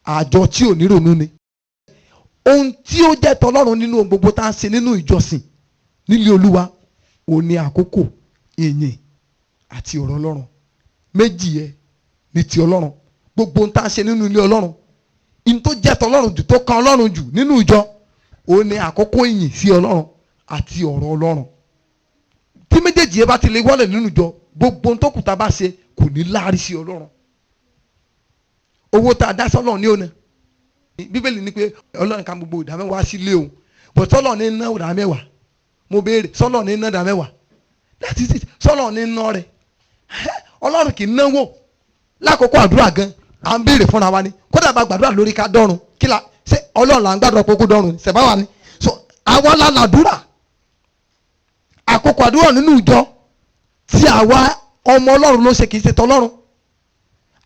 B: àjọ tí ò ní ìrònú ni. Ohun tí ó jẹ́ tọlọ́run nínú ohun gbogbo tá a ń ṣe nínú ìjọsìn nílé Olúwa ò ní àkókò ìyìn àti ọ̀rọ̀ Ọlọ́run. Méjì yẹn ní ti Ọlọ́run. Gbogbo ohun tá a ṣe nínú ilé Ọlọ́run, ihun tó jẹ́ tọlọ́run jù tó kan Ọlọ́run jù nínú ìjọ ò ní àkókò ìyìn sí Ọlọ́run àti ọ̀rọ̀ Ọlọ́run. Tí méjèèjì yẹn bá ti lè wọlé nínú ìjọ, gbogbo ohun tó kù tá a bá ṣe kò ní láárí sí Ọlọ́run. Owó tá a dá sọ́lọ́run ní òun. Bíbélì ní pé Ọlọ́run ká gbogbo ìdámẹ́wàá sílé òun. But sọ́lọ́run ní ná ìdámẹ́wàá. Mo béèrè sọ́lọ́run ní ná ìdámẹ́wàá. That is it. Sọ́lọ́run ní ná rẹ̀. Ọlọ́run kì í náwó. Lákòókò àdúrà gan à ń béèrè fúnra wa ni. Kódà bá gbàdúrà lórí ká dọ́run. Kí la ṣe Ọlọ́run là ń gbàdúrà pé kó dọ́run ni. Ṣẹ̀bá wa ni. So àwa la làdúrà. Àkókò àdúrà nínú ìjọ tí àwa ọmọ Ọlọ́run ló ṣe kì í ṣe tọlọ́run.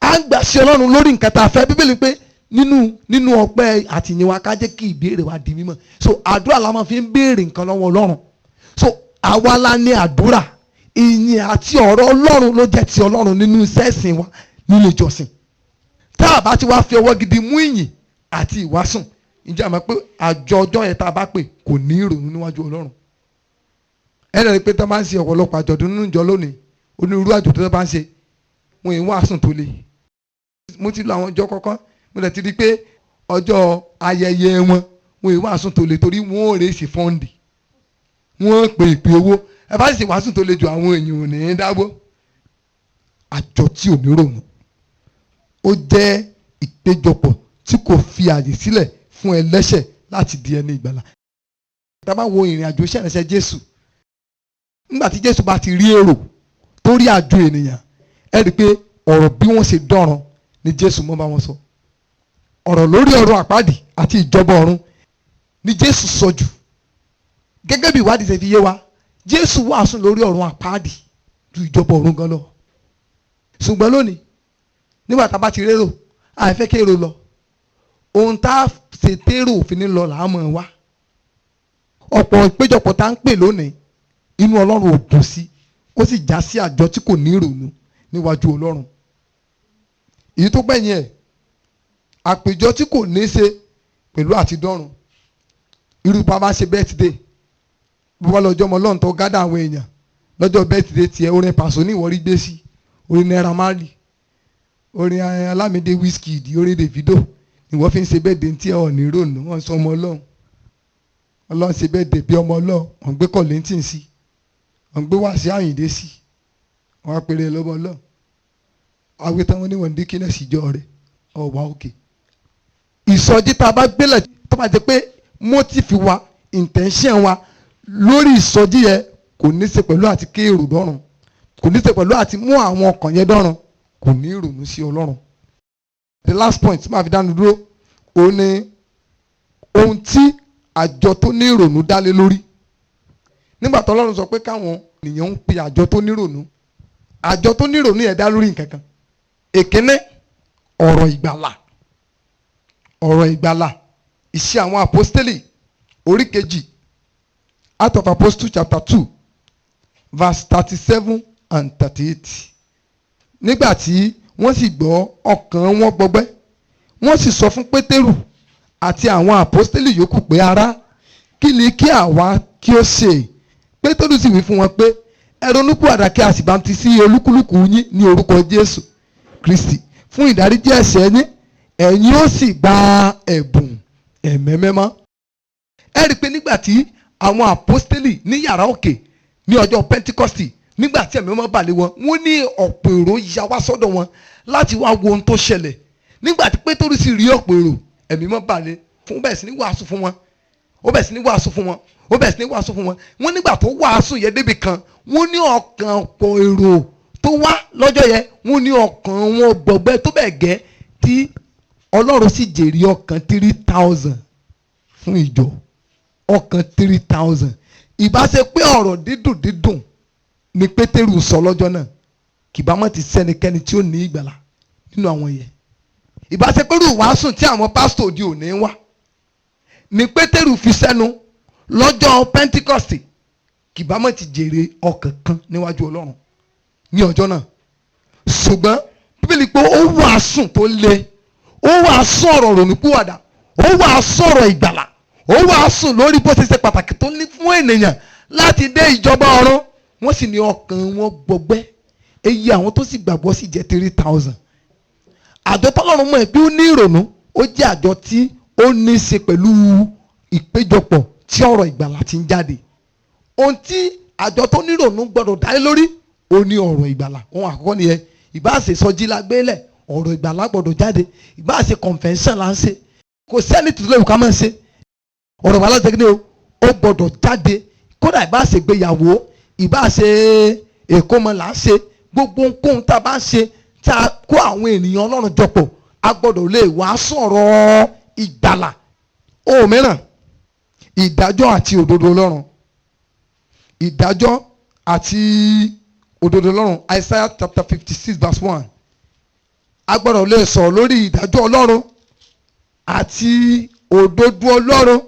B: À ń gbà sí Ọlọ́run lórí nǹkan tá a fẹ́. Bíbélì pé nínú ọpẹ́ àti ìyìn wa ká jẹ́ kí ìbéèrè wa di mímọ́. So àdúrà la máa fi ń béèrè nǹkan lọ́wọ́ Ọlọ́run. So àwa la ní àdúrà, ìyìn àti ọ̀rọ̀ Ọlọ́run ló jẹ́ ti Ọlọ́run nínú iṣẹ́ ìsìn wa nílé ìjọsìn. Tá a bá ti wá fi ọwọ́ gidi mú ìyìn àti ìwàásùn, ǹjẹ́ àmọ́ pé àjọ ọjọ́ yẹn tá a bá pè kò ní ìrònú níwájú Ọlọ́run. Ẹ̀rọ pé tó máa ń ṣe ọ̀pọ̀lọpọ̀ àjọ̀dún nínú ìjọ lónìí, onírúurú àjọ̀dún tó bá ń ṣe, wọn èèyàn wàásùn tó le. Mo ti lọ àwọn ọjọ́ kọ̀ọ̀kan, mo lè ti rí pé ọjọ́ ayẹyẹ wọn èèyàn wàásùn tó le torí wọn ò rèé sí fọ́ǹdì, wọn pè ìpè owó. Ẹ bá sì wàásùn tó le ju àwọn èèyàn ò ní í dáwó. Àjọ tí ò ní rònú, ó jẹ́ ìpéjọpọ̀ tí kò fi àyè sílẹ̀ fún ẹlẹ́ṣẹ̀ láti di ẹni ìgbàlà. Tá bá wo ìrìn àjò iṣẹ́ ìránṣẹ́ Jésù, nígbà tí Jésù bá ti rí èrò tó rí àjò ènìyàn, ẹ rí i pé ọ̀rọ̀ bí wọ́n ṣe dọ́ran ni Jésù mọ́ bá wọn sọ. Ọ̀rọ̀ lórí ọ̀run àpáàdì àti ìjọba ọ̀run ni Jésù sọ jù. Gẹ́gẹ́ bí ìwádìí ṣe fi yé wa, Jésù wàásù lórí ọ̀run àpáàdì ju ìjọba ọ̀run gan lọ. Ṣùgbọ́n lónìí, nígbà tá a bá ti rérò, àìfẹ́ kérò lọ, ohun tá a ṣe térò òfin ní lọ làá mọ̀ wá. Ọ̀pọ̀ ìpéjọpọ̀ tá ń pè lónìí, inú Ọlọ́run ò dùn sí, ó sì já sí àjọ tí kò ní ìrònú níwájú Ọlọ́run. Èyí tó gbẹ̀yìn ẹ̀, àpèjọ tí kò ní í ṣe pẹ̀lú àtidọ́run. Irú bá bá ṣe birthday, bí wọ́n lọ́jọ́ ọmọ Ọlọ́run tó gádà àwọn èèyàn lọ́jọ́ birthday tiẹ̀, orin Pàṣọ ní ìwọ́rí gbé sí, orin Naira Marley, orin Alámídé Wizkid, orin Davido ni wọ́n fi ń ṣe birthday tí ẹ̀ ọ̀ ní rònú. Wọ́n sọ ọmọ Ọlọ́run, Ọlọ́run ṣe birthday bí ọmọ Ọlọ́run, wọ́n gbé Kọ̀lẹ́ntìn sí, wọ́n gbé Wàsíù Àyìndé sí, wọ́n á pèrè lọ́mọ Ọlọ́run. Àwẹ̀ táwọn oníwọ̀n dín kílẹ̀ síjọ́ rẹ̀ ọ̀wá òkè. Ìsọjí tá a bá gbélé tó bá jẹ́ pé motive wa, intention wa lórí ìsọjí yẹn kò ní ṣe pẹ̀lú àti ké èrò dọ́run, kò ní ṣe pẹ̀lú àti mú àwọn ọkàn yẹn dọ́run, kò ní ìrònú sí Ọlọ́run. The last point tí màá fi dánu dúró, ó ní ohun tí àjọ tó ní ìrònú dá lé lórí. Nígbà tó Ọlọ́run sọ pé káwọn ènìyàn ń pe àjọ tó ní ìrònú, àjọ tó ní ìrònú yẹn dá lórí nǹkan kan. Èkíní, ọ̀rọ̀ ìgbàlà. Ọ̀rọ̀ ìgbàlà, Iṣẹ́ àwọn Àpọ́stélì orí kejì, Acts of Apostles chapter 2 verse 37 and 38. Nígbà tí wọ́n sì gbọ́, ọkàn wọn gbọgbẹ́, wọ́n sì sọ fún Pétérù àti àwọn àpọ́stélì yòókù pé, ará, kí ni kí àwa kí ó ṣe? Pétérù sì wí fún wọn pé, ẹ ronúpìwàdà kí a sì bámtísì olúkúlùkù yín ní orúkọ Jésù Kristi fún ìdáríjì ẹ̀ṣẹ̀ yín, ẹ̀yin ó sì gba ẹ̀bùn ẹ̀mí mímọ́. Ẹ rí i pé nígbà tí àwọn àpọ́stélì ní yàrá òkè ní ọjọ́ Pentikọ́sítì, nígbà tí ẹ̀mí mímọ́ bà lé wọn, wọ́n ní ọ̀pọ̀ èrò ya wá sọ́dọ̀ wọn láti wá wo ohun tó ṣẹlẹ̀. Nígbà tí Pétérù sì rí ọ̀pọ̀ èrò, ẹ̀mí mímọ́ bà lé fún, bẹ̀rẹ̀ sí ní wàásù fún wọn, ó bẹ̀rẹ̀ sí ní wàásù fún wọn, ó bẹ̀rẹ̀ sí ní wàásù fún wọn. Wọ́n nígbà tó wàásù yẹn débi kan, wọ́n ní ọkàn ọ̀pọ̀ èrò tó wá lọ́jọ́ yẹn, wọ́n ní ọkàn wọn gbọgbẹ́ tó bẹ́ẹ̀ gẹ́ tí Ọlọ́run sì jèrè ọkàn 3,000 fún ìjọ. Ọkàn 3,000. Ìbá ṣe pé ọ̀rọ̀ dídùn dídùn ni Pétérù sọ lọ́jọ́ náà, kì bá mọ̀ ti sẹ́nikẹ́ni tí ó ní ìgbàlà nínú àwọn yẹn. Ìbá ṣe pé irú wàásù tí àwọn pásítọ̀ òde òní wá ni Pétérù fi sẹ́nu lọ́jọ́ Pentikọ́sítì, kì bá mọ̀ ti jèrè ọkàn kan níwájú Ọlọ́run ní ọjọ́ náà. Ṣùgbọ́n Bíbélì pé ó wàásù tó le, ó wàásù ọ̀rọ̀ ronúpìwàdà, ó wàásù ọ̀rọ̀ ìgbàlà, ó wàásù lórí bó ṣe ṣe pàtàkì tó ní fún ènìyàn láti dé ìjọba ọ̀run. Wọ́n sì ní ọkàn wọn gbọgbẹ́. Èyí àwọn tó sì gbàgbọ́ sì jẹ́ 3,000. Àjọ tọ́lọ́run mọ̀ bí ó ní ìrònú, ó jẹ́ àjọ tí ó ní í ṣe pẹ̀lú ìpéjọpọ̀ tí ọ̀rọ̀ ìgbàlà ti ń jáde. Ohun tí àjọ tó ní ìrònú gbọ́dọ̀ dá lé lórí, ó ní ọ̀rọ̀ ìgbàlà. Ohun àkọ́kọ́ nìyẹn. Ìbá ṣe sọjí la gbélẹ̀, ọ̀rọ̀ ìgbàlà gbọ́dọ̀ jáde. Ìbá ṣe convention là ń ṣe, kò sẹ́ni tó lè wù ká máa ṣe. Ọ̀rọ̀ ìgbàlà ṣe kíni o, ó gbọ́dọ̀ jáde. Kódà ìbá ṣe gbéyàwó, ìbá ṣe èkómọ là ń ṣe, gbogbo nǹkan tá a bá ń ṣe, tá a kó àwọn ènìyàn Ọlọ́run jọpọ̀, a gbọ́dọ̀ lè wá sọ̀rọ̀ ìgbàlà. Ohun mìíràn, ìdájọ́ àti òdodo Ọlọ́run. Ìdájọ́ àti òdodo Ọlọ́run. Isaiah chapter 56 verse 1. A gbọ́dọ̀ lè sọ̀rọ̀ lórí ìdájọ́ Ọlọ́run àti òdodo Ọlọ́run.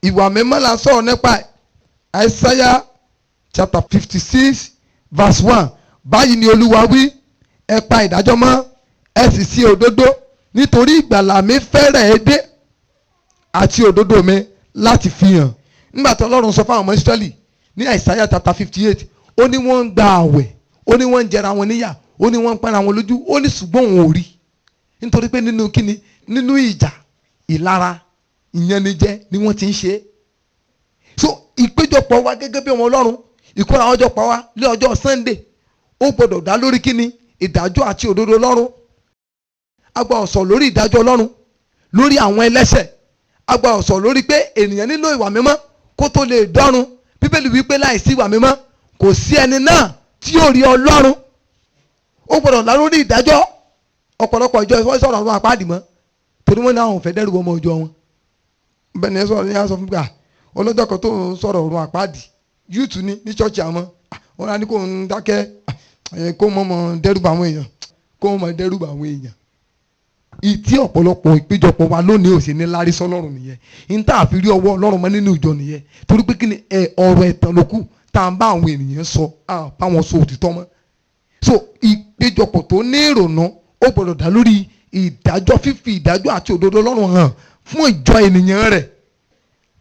B: Ìwà mímọ́ la sọ̀rọ̀ nípa Isaiah chapter 56 verse 1. Báyìí ni Olúwa wí, ẹ pa ìdájọ́ mọ́, ẹ sì ṣe òdodo, nítorí ìgbàlà mi fẹ́rẹ̀ẹ́ dé àti òdodo mi láti fi hàn. Nígbà tí Ọlọ́run sọ fún àwọn ọmọ Ísírẹ́lì ní Isaiah chapter 58, ó ní wọ́n ń gba àwẹ̀, ó ní wọ́n ń jẹra wọn níyà, ó ní wọ́n ń pẹ́ra wọn lójú, ó ní ṣùgbọ́n òun ò rí. Nítorí pé nínú kíni, nínú ìjà, ìlara, ìyànnijẹ ni wọ́n ti ń ṣe é. So ìpéjọpọ̀ wa gẹ́gẹ́ bí ọmọ Ọlọ́run, ìkóra ọjọ́ pa wá lé ọjọ́ Sunday, ó gbọ́dọ̀ dá lórí kíni, ìdájọ́ àti òdodo Ọlọ́run. A gbọ́dọ̀ sọ lórí ìdájọ́ Ọlọ́run lórí àwọn ẹlẹ́ṣẹ̀. A gbọ́dọ̀ sọ lórí pé ènìyàn nílò ìwà mímọ́ kó tó lè dọ́run. Bíbélì wípé láìsí ìwà mímọ́ kò sí ẹni náà tí yóò rí Ọlọ́run. Ó gbọ́dọ̀ dá lórí ìdájọ́. Ọ̀pọ̀lọpọ̀ ìjọ ìfọwọ́ sọ̀rọ̀ àwọn àpáàdì mọ́ torí wọ́n ní àwọn ò fẹ́ dẹ́rù ọmọ ìjọ wọn. Bẹ́ẹ̀ ni ẹ sọ̀rọ̀ ní aṣọ fún gbà ọlọ́jọ́ kan tó ń sọ̀rọ̀ ọ̀run àpáàdì yúùtù ní ṣọ́ọ̀ṣì àwọn wọn á ní kó ń dákẹ́ kó mọ̀ dẹ́rù bá àwọn èèyàn kó mọ̀ dẹ́rù bá àwọn èèyàn. Ìtí ọ̀pọ̀lọpọ̀ ìpéjọpọ̀ wa lónìí ò sí ní lárí sọ́lọ́run nìyẹn. Ìta àfi rí ọwọ́ Ọlọ́run mọ́ nínú ìjọ nìyẹn. Torí pé kí ni ọ̀rọ̀ ẹ̀tàn ló kù tá à ń bá àwọn ènìyàn sọ báwọn sọ òtítọ́ mọ́. So ìpéjọpọ̀ tó ní ìrònú ó gbọ́dọ̀ dá lórí ìdájọ́, fífi ìdájọ́ àti òdodo Ọlọ́run hàn fún ìjọ ènìyàn rẹ̀.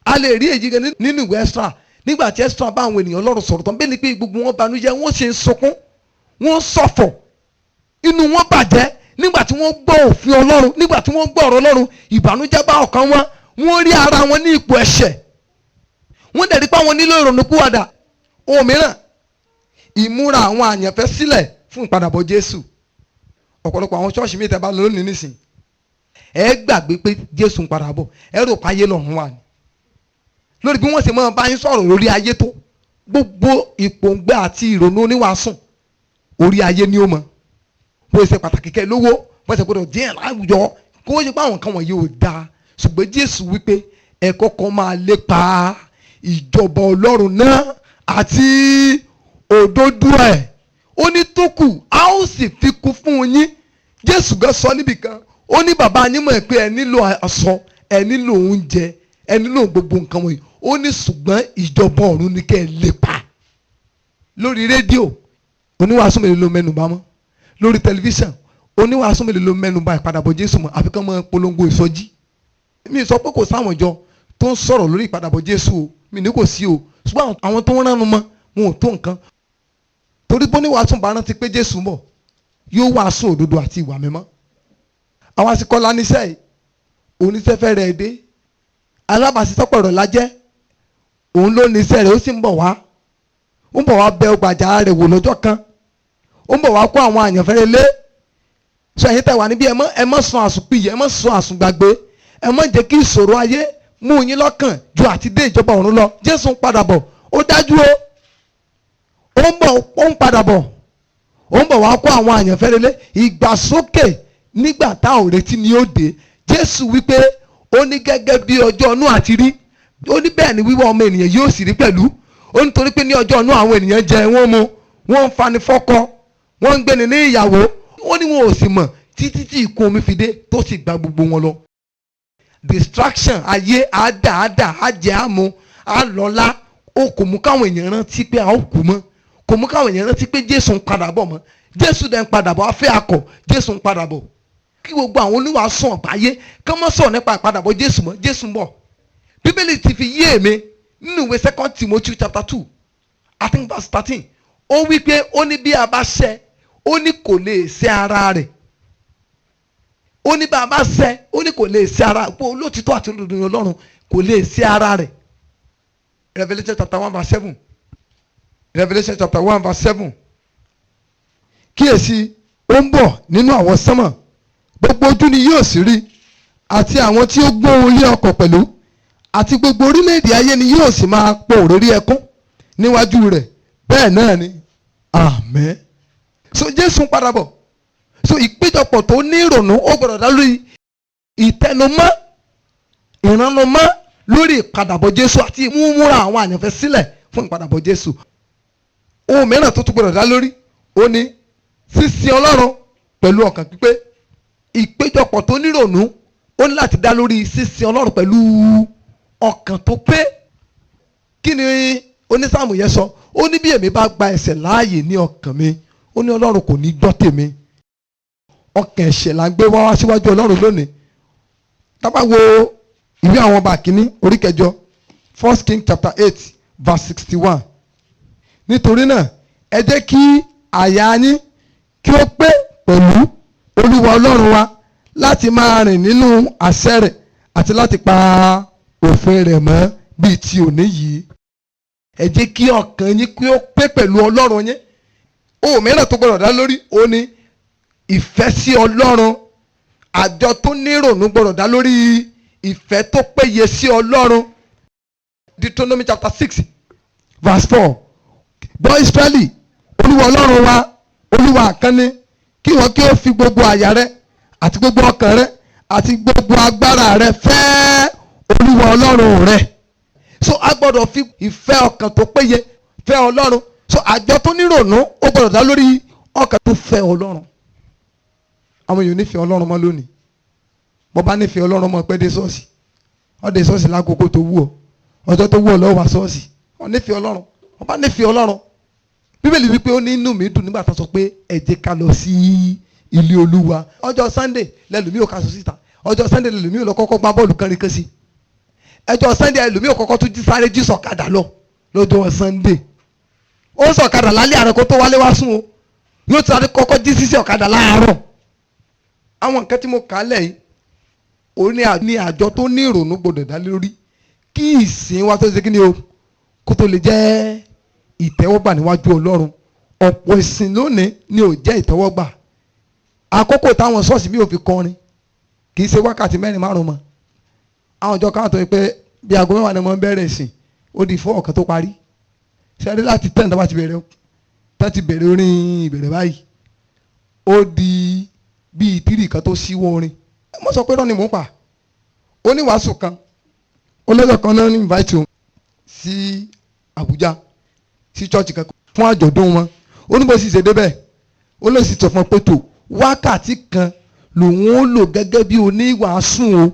B: A lè rí èyí gan nínú ìwé Ẹ́sítérà. Nígbà tí Ẹ́sítérà bá àwọn ènìyàn Ọlọ́run sọ̀rọ̀ tán, bẹ́ẹ̀ ni pé gbogbo wọn banújẹ́, wọ́n ṣe ń sọkún, wọ́n ṣọ̀fọ̀, inú wọn bàjẹ́ nígbà tí wọ́n gbọ́ òfin Ọlọ́run, nígbà tí wọ́n gbọ́ ọ̀rọ̀ Ọlọ́run, ìbànújẹ́ bá ọkàn wọn, wọ́n rí ara wọn ní ipò ẹ̀ṣẹ̀, wọ́n dẹ̀ rí pé àwọn nílò ìrònúpìwàdà. Ohun mìíràn, ìmúra àwọn àyànfẹ́ sílẹ̀ fún ìpadàbọ̀ Jésù. Ọ̀pọ̀lọpọ̀ àwọn ṣọ́ọ̀ṣì mi tẹ́ bá lọ lónìí nísìn, ẹ gbàgbé pé Jésù ń padà bọ̀, ẹ rò pé ayé lọ́run wà ní. Lórí bí wọ́n ṣe máa bá yín sọ̀rọ̀ lórí ayé tó, gbogbo ìpòǹgbẹ àti ìrònú oníwàásùn orí ayé ni ó mọ̀. Bó ṣe pàtàkì kẹ́ lówó, bó ṣe gbọdọ̀ díẹ̀ láwùjọ, kó ṣe pé àwọn nǹkan wọ̀nyí ò dáa. Ṣùgbọ́n Jésù wípé ẹ kọ́kọ́ máa lépa ìjọba Ọlọ́run náà àti òdodo ẹ̀. Ó ní tó kù a ó sì fi kún fún yín. Jésù gan sọ níbì kan, ó ní bàbá yín mọ̀ pé ẹ nílò aṣọ, ẹ nílò oúnjẹ, ẹ nílò gbogbo nǹkan wọ̀nyí. Ó ní ṣùgbọ́n ìjọba ọ̀run ni kẹ́ ẹ lépa. Lórí rédíò oníwàásù mélòó ló mẹ́nubà mọ́? Lórí tẹlifíṣàn oníwàásù mélòó ló mẹ́nubà ìpadàbọ̀ Jésù mọ́? Àfi kán mọ́ polongo ìsọjí. Mi sọ pé kò sáwọn ìjọ tó ń sọ̀rọ̀ lórí ìpadàbọ̀ Jésù o, mi ní kò sí o, ṣùgbọ́n àwọn tó ń ránu mọ́ wọn ò tó nǹkan. Torí pé oníwàásù bá rántí pé Jésù mọ̀, yóò wàásù òdodo àti ìwà mímọ́. Àwọn àsìkò ọ̀la níṣẹ́ yìí, oníṣẹ́fẹ́ rẹ̀ dé, alábàásísọ́pọ̀ rẹ̀ lájẹ́, òun ló níṣẹ́ rẹ̀, ó sì ń bọ̀ wá bẹ ọgbàjà rẹ̀ wò lọ́jọ́ kan, ó ń bọ̀ wá kó àwọn àyànfẹ́rẹ́ lé. Sọ ẹ̀yin tẹ̀ wá níbí ẹ má sọ àsùnpìyẹ, ẹ má sọ àsùngbàgbé, ẹ má jẹ́ kí ìṣòro ayé mú yín lọ́kàn ju àti dé ìjọba ọ̀run lọ. Jésù ń padà bọ̀, ó dájú o, ó ń padà bọ̀, ó ń bọ̀ wá kó àwọn àyànfẹ́rẹ́ lé. Ìgbàsókè nígbà tá ò retí ni ó dé. Jésù wípé ó ní gẹ́gẹ́ bí ọjọ́ Nóà àti rí, ó ní bẹ́ẹ̀ ni wíwá ọmọ ènìyàn yóò sì rí pẹ̀lú. Ó ní torí pé ní ọjọ́ Nóà àwọn ènìyàn jẹ, wọ́n mu, wọ́n ń fani fọ́kọ, wọ́n ń gbéni ní ìyàwó, ó ní wọn ò sì mọ̀ títí tí ìkún omi fi dé tó sì gba gbogbo wọn lọ. Distraction ayé àádáàdá àjẹ́ àmú àlọ́lá, ó kò mú káwọn èèyàn rántí pé a ó kú mọ́, kò mú káwọn èèyàn rántí pé Jésù ń padà bọ̀ mọ́. Jésù dẹ̀ ń padà bọ̀, afẹ́ akọ̀, Jésù ń padà bọ̀. Kí gbogbo àwọn oníwàásù àgbáyé kán mọ́ sọ̀rọ̀ nípa ìpadàbọ̀ Jésù mọ́, Jésù ń bọ̀. Bíbélì ti fi yé èmi nínú ìwé 2 Timothy chapter 2, I think verse 13. Ó wí pé ó ní bí a bá ṣẹ̀, ó ní kò lè ṣẹ̀ ara rẹ̀. Ó ní bí a bá ṣẹ̀, ó ní kò lè ṣẹ̀ ara rẹ̀. Pé olótìtọ́ àti olódodo Ọlọ́run kò lè ṣẹ̀ ara rẹ̀. Revelation chapter 1 verse 7. Revelation chapter 1 verse 7. Kíyèsí, ó ń bọ̀ nínú àwọn sánmọ̀, gbogbo ojú ni yóò sì rí, àti àwọn tí ó gbóhùn lé ọkọ̀ pẹ̀lú, àti gbogbo orílẹ̀-èdè ayé ni yóò sì máa po òréré ẹkún níwájú rẹ̀. Bẹ́ẹ̀ náà ni, àmín. So Jésù ń padà bọ̀. So ìpéjọpọ̀ tó ní ìrònú ó gbọ́dọ̀ dá lórí ìtẹnumọ́, ìrànlọ́mọ́ lórí ìpadàbọ̀ Jésù àti ìmúmúra àwọn àyànfẹ́ sílẹ̀ fún ìpadàbọ̀ Jésù. Ohun mìíràn tó tún gbọ́dọ̀ dá lórí ó ní sísin Ọlọ́run pẹ̀lú ọkàn pípé. Ìpéjọpọ̀ tó ní ìrònú ó ní láti dá lórí sísin Ọlọ́run pẹ̀lú ọkàn tó pé. Kí ni onísáàmù yẹn sọ? Ó ní bí èmi bá gba ẹ̀ṣẹ̀ láàyè ní ọkàn mi, ó ní Ọlọ́run kò ní gbọ́ tèmi. Ọkàn ẹ̀ṣẹ̀ là ń gbé wá síwájú Ọlọ́run lónìí. Tá bá wo ìwé àwọn ọba kìíní orí kẹjọ 1 King chapter 8 verse 61. Nítorí náà ẹ jẹ́ kí àyà yín kí ó pé pẹ̀lú Olúwa Ọlọ́run wa láti máa rìn nínú àṣẹ rẹ̀ àti láti pa òfin rẹ̀ mọ́ bíi ti òní yìí. Ẹ jẹ́ kí ọkàn yín kí ó pé pẹ̀lú Ọlọ́run yín. Ohun mìíràn tó gbọdọ̀ dá lórí ó ní ìfẹ́ sí Ọlọ́run. Àjọ tó nírònú gbọdọ̀ dá lórí ìfẹ́ tó péye sí Ọlọ́run. Deuteronomy chapter 6 verse 4. Gbọ́ Ísírẹ́lì, Olúwa Ọlọ́run wa, Olúwa àkan ni. Kí wọ́n kí ó fi gbogbo àyà rẹ àti gbogbo ọkàn rẹ àti gbogbo agbára rẹ fẹ́ Olúwa Ọlọ́run rẹ. So a gbọ́dọ̀ fi ìfẹ́ ọkàn tó péye fẹ́ Ọlọ́run. So àjọ tó nírònú ó gbọ́dọ̀ dá lórí ọkàn tó fẹ́ Ọlọ́run. Àwọn èèyàn nífẹ̀ẹ́ Ọlọ́run mọ́ lónìí. Bọ́ bá nífẹ̀ẹ́ Ọlọ́run mọ́ pé dé ṣọ́ọ̀ṣì. Ó dé ṣọ́ọ̀ṣì lákòókò tó wù ọ́. Ọjọ́ tó wù ọ́ lọ́wọ́ wá ṣọ́ọ̀ṣì. Ó nífẹ̀ẹ́ Ọlọ́run. Ó bá nífẹ̀ẹ́ Ọlọ́run. Bíbélì wípé ó ní inú mi dùn nígbà tó sọ pé ẹ jẹ́ ká lọ sí ilé Olúwa. Ọjọ́ Sunday lẹ́lùmí ò ká sọ síta. Ọjọ́ Sunday lẹ́lùmí ò lọ kọ́kọ́ gbá bọ́ọ̀lù kánrin kan sí. Ọjọ́ Sunday lẹ́lùmí ò kọ́kọ́ tún jí sáré jí sọ̀kadà lọ lọ́jọ́ Sunday. Ó sọ̀kadà lálẹ́ àárọ̀ kó tó wálé wá sùn o. Yóò ti sáré kọ́kọ́ jí sísẹ́ ọ̀kadà láàárọ̀. Àwọn nǹkan tí mo kà á lẹ̀ yìí ó ní àjọ tó ní ìrònú gbọdọ̀ dá lórí kí ìsìn wa tó ṣe kí ni o kó tó lè jẹ́ ìtẹ́wọ́gbà níwájú Ọlọ́run. Ọ̀pọ̀ ìsìn lónìí ni ò jẹ́ ìtẹ́wọ́gbà. Àkókò táwọn ṣọ́ọ̀ṣì mi ò fi kọrin kì í ṣe wákàtí 4-5 mọ́. Àwọn ọjọ́ káwọn tó yẹ pé bí aago 10 ni wọ́n bẹ̀rẹ̀ ìsìn ó di 4 ọ̀kan tó parí. Ṣẹ́rí láti 10 tó bá ti bẹ̀rẹ̀ orin ìbẹ̀rẹ̀ báyìí ó di bíi 3 kan tó ṣíwọ́ orin. Mo sọ pé rán ni mò ń pa. Oníwàásù kan olóyè kan náà ní invite òun sí Àbújá sí church kan fún àjọ̀dún wọn. Ó ní bó sì ṣe débẹ̀ ó lè sì sọ fún pé tó wákàtí kan lòun ó lò gẹ́gẹ́ bí oníwàásù o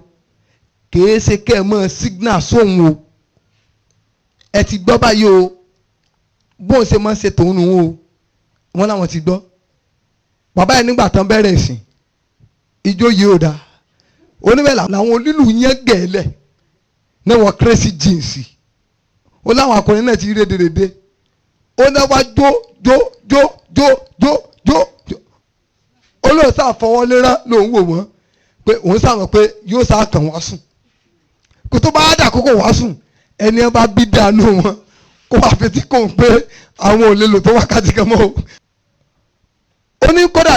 B: kìí ṣe kẹ́ ẹ mọ́ signal sóhun o. Ẹ ti gbọ́ báyìí o bóun ṣe máa ń ṣe tòun nù o. Wọ́n láwọn ti gbọ́. Bàbá yẹn nígbà tán bẹ̀rẹ̀ ìsìn ijó yìí ò dáa. Oníbẹ̀ làwọn onílù yẹn gẹ̀ẹ́lẹ̀ náà wọ́n crazy jeans. Ó láwọn akọrin náà ti rí rédèrèdè. Ó náà wá jó olóòsà fọwọ́lérá lòun wò wọ́n pé òun sàmọ̀ pé yóò sá kàn wá sùn. Kò tó bá dà kókò wá sùn ẹni ẹ bá bí dànù wọn kó wá fi tí kò ń pé àwọn ò lè lò tó wákàtí kan mọ́ o. Ó ní kódà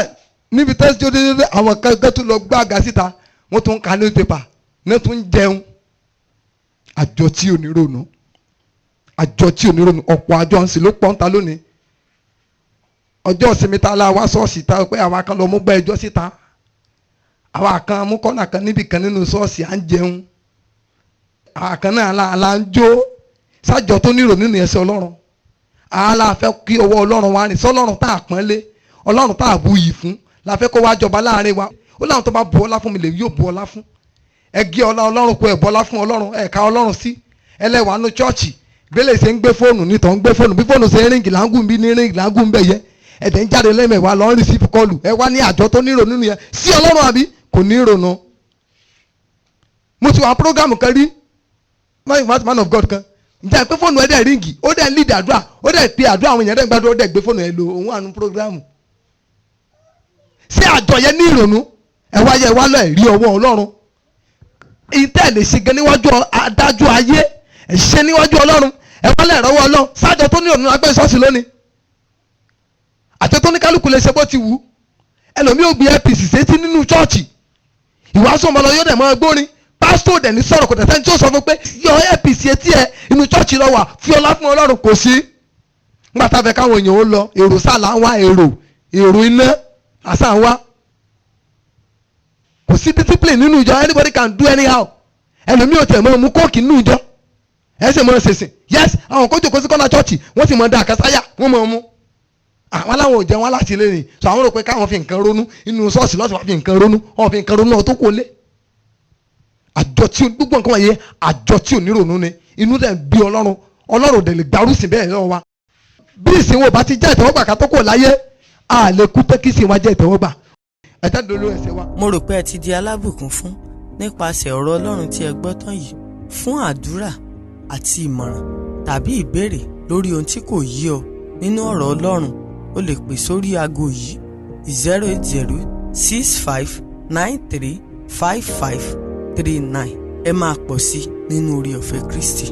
B: níbi tẹ́sí tó dédé àwọn kan tó lọ gbá àga síta wọ́n tún ń ka newspaper náà tún ń jẹun. Àjọ tí ò ní ronú ọ̀pọ̀ àjọ ń sì ló pọ́ńta lónìí. Ọjọ́ ìsinmi ta la wá ṣọ́ọ̀ṣì ta pé àwa kan lọ mú gbá ẹjọ́ síta. Àwa kan mú kọ́nà kan níbi kan nínú ṣọ́ọ̀ṣì à ń jẹun. Àwa kan náà la ń jó. Sájọ tó ní ìrònú nìyẹn sí Ọlọ́run. Àwa la fẹ́ kí ọwọ́ Ọlọ́run wá rìn sọ́lọ́run tá a pọ́nlé Ọlọ́run tá a bu yìí fún la fẹ́ kó wá jọba láàrin wa. Ó láwọn tó bá bu ọlá fún mi lè yóò bu ọlá fún. Ẹ gé ọlá Ọlọ́run kó ẹ bọ́lá fún Ọlọ́run ẹ ká Ọlọ́run sí. Ẹlẹ́wàá nú chọ́ọ̀chì bẹ́lẹ̀ ṣe ń gbé fóònù nítọ̀ ń gbé fóònù bí fóònù ṣe ń ríǹgì láǹgùn bí ní ríǹgì láǹgùn bẹ̀ yẹ ẹ̀dẹ̀ ń jáde lẹ́mẹ̀wá lọ́n rí sífù kọlù ẹ wá ní àjọ tó ní ìrònú nìyẹn sí Ọlọ́run àbí kò ní ìrònú. Mo ti wà prógámù kan rí man of God kan ǹjẹ́ pé fóònù ẹ̀ dẹ̀ ríǹgì ó dẹ̀ ń lead àdúrà ó dẹ̀ pe àdúrà àwọn èèyàn dẹ̀ gbàdúrà ó dẹ̀ gbé fóònù ẹ̀ lò òun àánú prógámù. Sí àjọ yẹn ní ìrònú ẹ wá lọ ẹ̀rí ọwọ́ Ọlọ́run. Ìtẹ́ lè ṣe gan níwájú adájọ́ ayé ẹ̀ ṣe níwájú Ọlọ́run ẹ wá lẹ̀ rọ́wọ́ Ọlọ́run sájọ tó ní ìrònú agbẹ́ ṣọ́ọ̀ṣì lónìí. Àti tó ní kálukú lè ṣe bó ti wù. Ẹlòmíì ò gbé APC sétí nínú chọ́ọ̀chì. Ìwàásù ọmọ lọ yóò dẹ̀ mọ́ gbórin. Pásítọ̀ dẹ̀ ní sọ̀rọ̀ kò tẹ̀sẹ̀ ní tí ó sọ fún pé yọ APC etí ẹ inú chọ́ọ̀chì lọ wà fi ọlá fún Ọlọ́run kò sí. Nígbà tá a fẹ́ káwọn èèyàn ó lọ èrò sálà ń wá èrò iná àṣà ń wá. Kò sí discipline nínú ìjọ anybody can do anyhow. Ẹlòmíì ò tẹ̀ mọ́ mú kóòkì nínú ìjọ. Ẹ sì mọ́ ṣèṣìn yes àwọn kó jòkó sí kọ́nà chọ́ọ̀chì wọ́n sì mọ́ da àkásáyà wọ́n mọ́ mú. Àwọn aláwọ̀ ò jẹ́ wọn láti lé ní so àwọn rò pé káwọn fi nǹkan ronú inú ṣọ́ọ̀ṣì lọ́sọ̀ wá fi nǹkan ronú wọn fi nǹkan ronú ọ̀ tó kó lé. àjọ tí gbogbo nǹkan wọ̀nyẹn àjọ tí ò ní ronú ni inú dẹ̀ ń bí ọlọ́run dẹ̀ lè gbárùsìn bẹ́ẹ̀ lọ́wọ́ wa bí ìsìn wo bá ti jẹ́ ìtẹ́wọ́gbà ká tó kò láyé a lè kú pé kí ìsìn wa jẹ́ ìtẹ́wọ́gbà ẹ̀tẹ́ dolo ẹ̀sẹ̀ wa.
A: mo rò pé ẹ ti di alábùkún fún nípasẹ̀ ọ̀rọ̀ ọlọ́run tí ẹ gbọ́ tán yìí. Fún àdúrà àti ìmọ̀ràn tàbí ìbéèrè lórí ohun tí kò yé ọ nínú ọ̀rọ̀ ọlọ́run o lè pè sórí aago yìí 08065935539. ẹ máa pọ̀ sí nínú oore ọ̀fẹ́ Kristi.